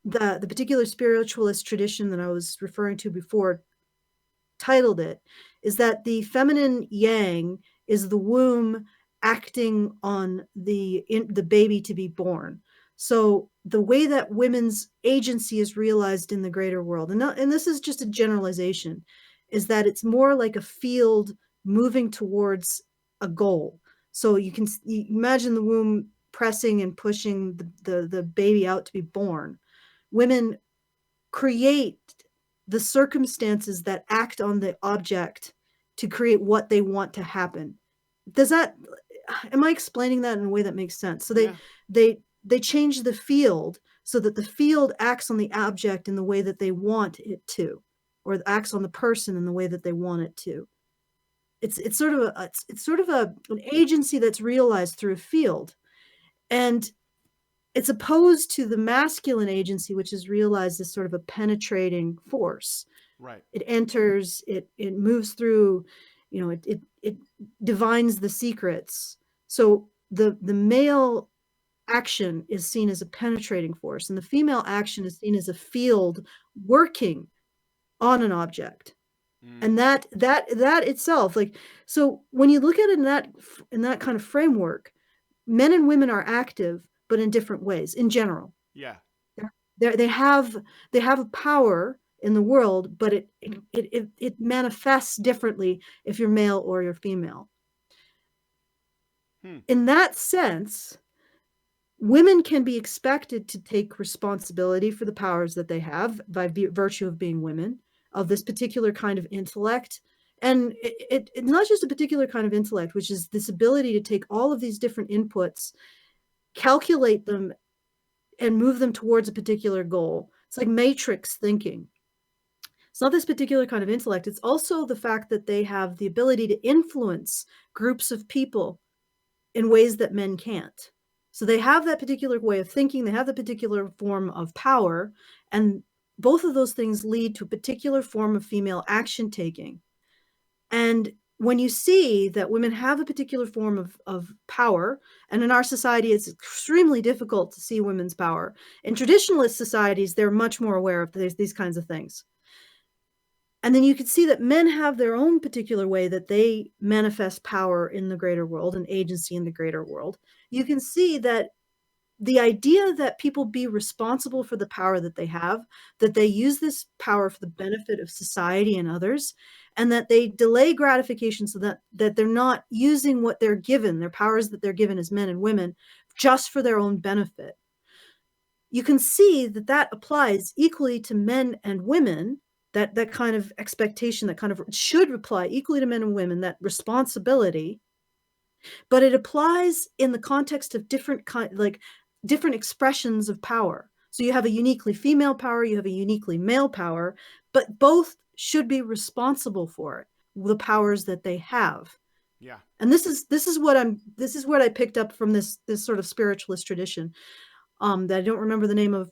the particular spiritualist tradition that I was referring to before titled it is that the feminine yang is the womb acting on the baby to be born. So the way that women's agency is realized in the greater world, and this is just a generalization, is that it's more like a field moving towards a goal. So you imagine the womb pressing and pushing the baby out to be born. Women create the circumstances that act on the object to create what they want to happen. Am I explaining that in a way that makes sense? So they change the field so that the field acts on the object in the way that they want it to, or acts on the person in the way that they want it to. It's sort of an agency that's realized through a field, and it's opposed to the masculine agency, which is realized as sort of a penetrating force. Right. It enters, it moves through, it divines the secrets. So the male action is seen as a penetrating force, and the female action is seen as a field working on an object. And that itself, like, so when you look at it in that kind of framework, men and women are active, but in different ways in general. Yeah. They have a power in the world, but it manifests differently if you're male or you're female. In that sense, women can be expected to take responsibility for the powers that they have by virtue of being women, of this particular kind of intellect. And it's not just a particular kind of intellect, which is this ability to take all of these different inputs, calculate them, and move them towards a particular goal. It's like matrix thinking. It's not this particular kind of intellect. It's also the fact that they have the ability to influence groups of people in ways that men can't. So they have that particular way of thinking. They have the particular form of power. And both of those things lead to a particular form of female action taking. And when you see that women have a particular form of power, and in our society, it's extremely difficult to see women's power. In traditionalist societies, they're much more aware of these kinds of things. And then you can see that men have their own particular way that they manifest power in the greater world and agency in the greater world. You can see that the idea that people be responsible for the power that they have, that they use this power for the benefit of society and others, and that they delay gratification so that they're not using what they're given, their powers that they're given as men and women, just for their own benefit. You can see that applies equally to men and women, that kind of expectation, that kind of should apply equally to men and women, that responsibility, but it applies in the context of different expressions of power. So you have a uniquely female power, you have a uniquely male power, but both should be responsible for it, the powers that they have. Yeah. And this is what I picked up from this sort of spiritualist tradition, that I don't remember the name of,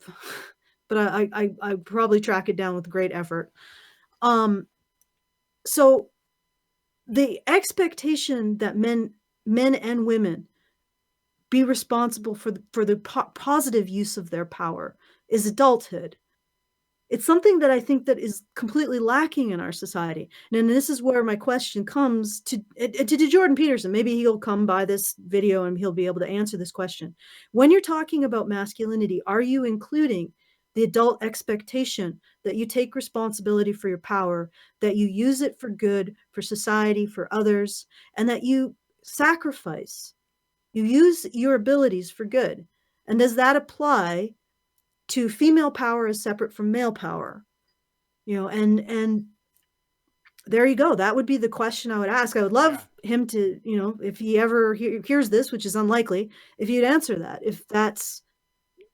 but I probably track it down with great effort. So the expectation that men and women be responsible for the positive use of their power is adulthood. It's something that I think that is completely lacking in our society. And this is where my question comes to Jordan Peterson. Maybe he'll come by this video and he'll be able to answer this question. When you're talking about masculinity, are you including the adult expectation that you take responsibility for your power, that you use it for good, for society, for others, and that you sacrifice? You use your abilities for good. And does that apply to female power as separate from male power? And there you go. That would be the question I would ask. I would love him to, if he ever hears this, which is unlikely, if he'd answer that, if that's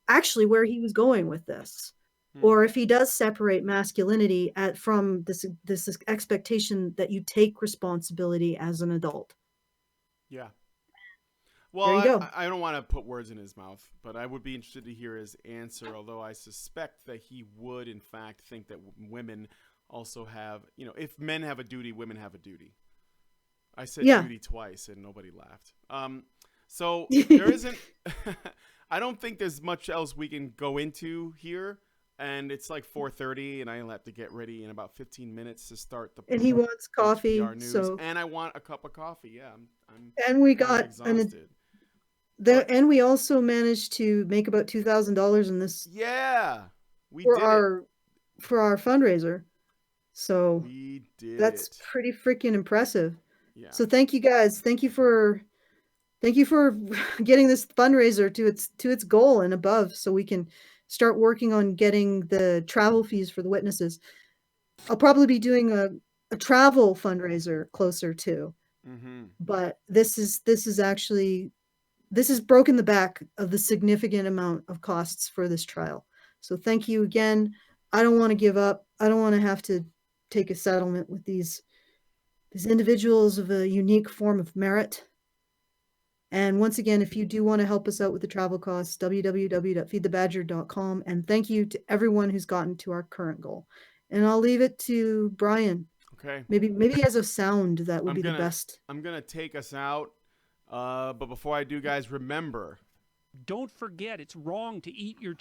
actually where he was going with this, or if he does separate masculinity from this expectation that you take responsibility as an adult. Yeah. Well, There you go. I don't want to put words in his mouth, but I would be interested to hear his answer, although I suspect that he would, in fact, think that women also have, if men have a duty, women have a duty. I said duty twice, and nobody laughed. So there isn't – I don't think there's much else we can go into here, and it's like 4:30, and I'll have to get ready in about 15 minutes to start the – And he wants coffee, HBR news, so – and I want a cup of coffee, yeah. And we I'm got exhausted. and we also managed to make about $2,000 in this. Yeah, we for did our fundraiser. So we did that's it. pretty freaking impressive. Yeah. So thank you guys. Thank you for getting this fundraiser to its goal and above, so we can start working on getting the travel fees for the witnesses. I'll probably be doing a travel fundraiser closer to. Mm-hmm. But this has broken the back of the significant amount of costs for this trial. So thank you again. I don't want to give up. I don't want to have to take a settlement with these individuals of a unique form of merit. And once again, if you do want to help us out with the travel costs, www.feedthebadger.com. And thank you to everyone who's gotten to our current goal. And I'll leave it to Brian. Okay. Maybe as a sound that would be the best. I'm gonna take us out. But before I do, guys, remember. Don't forget, it's wrong to eat your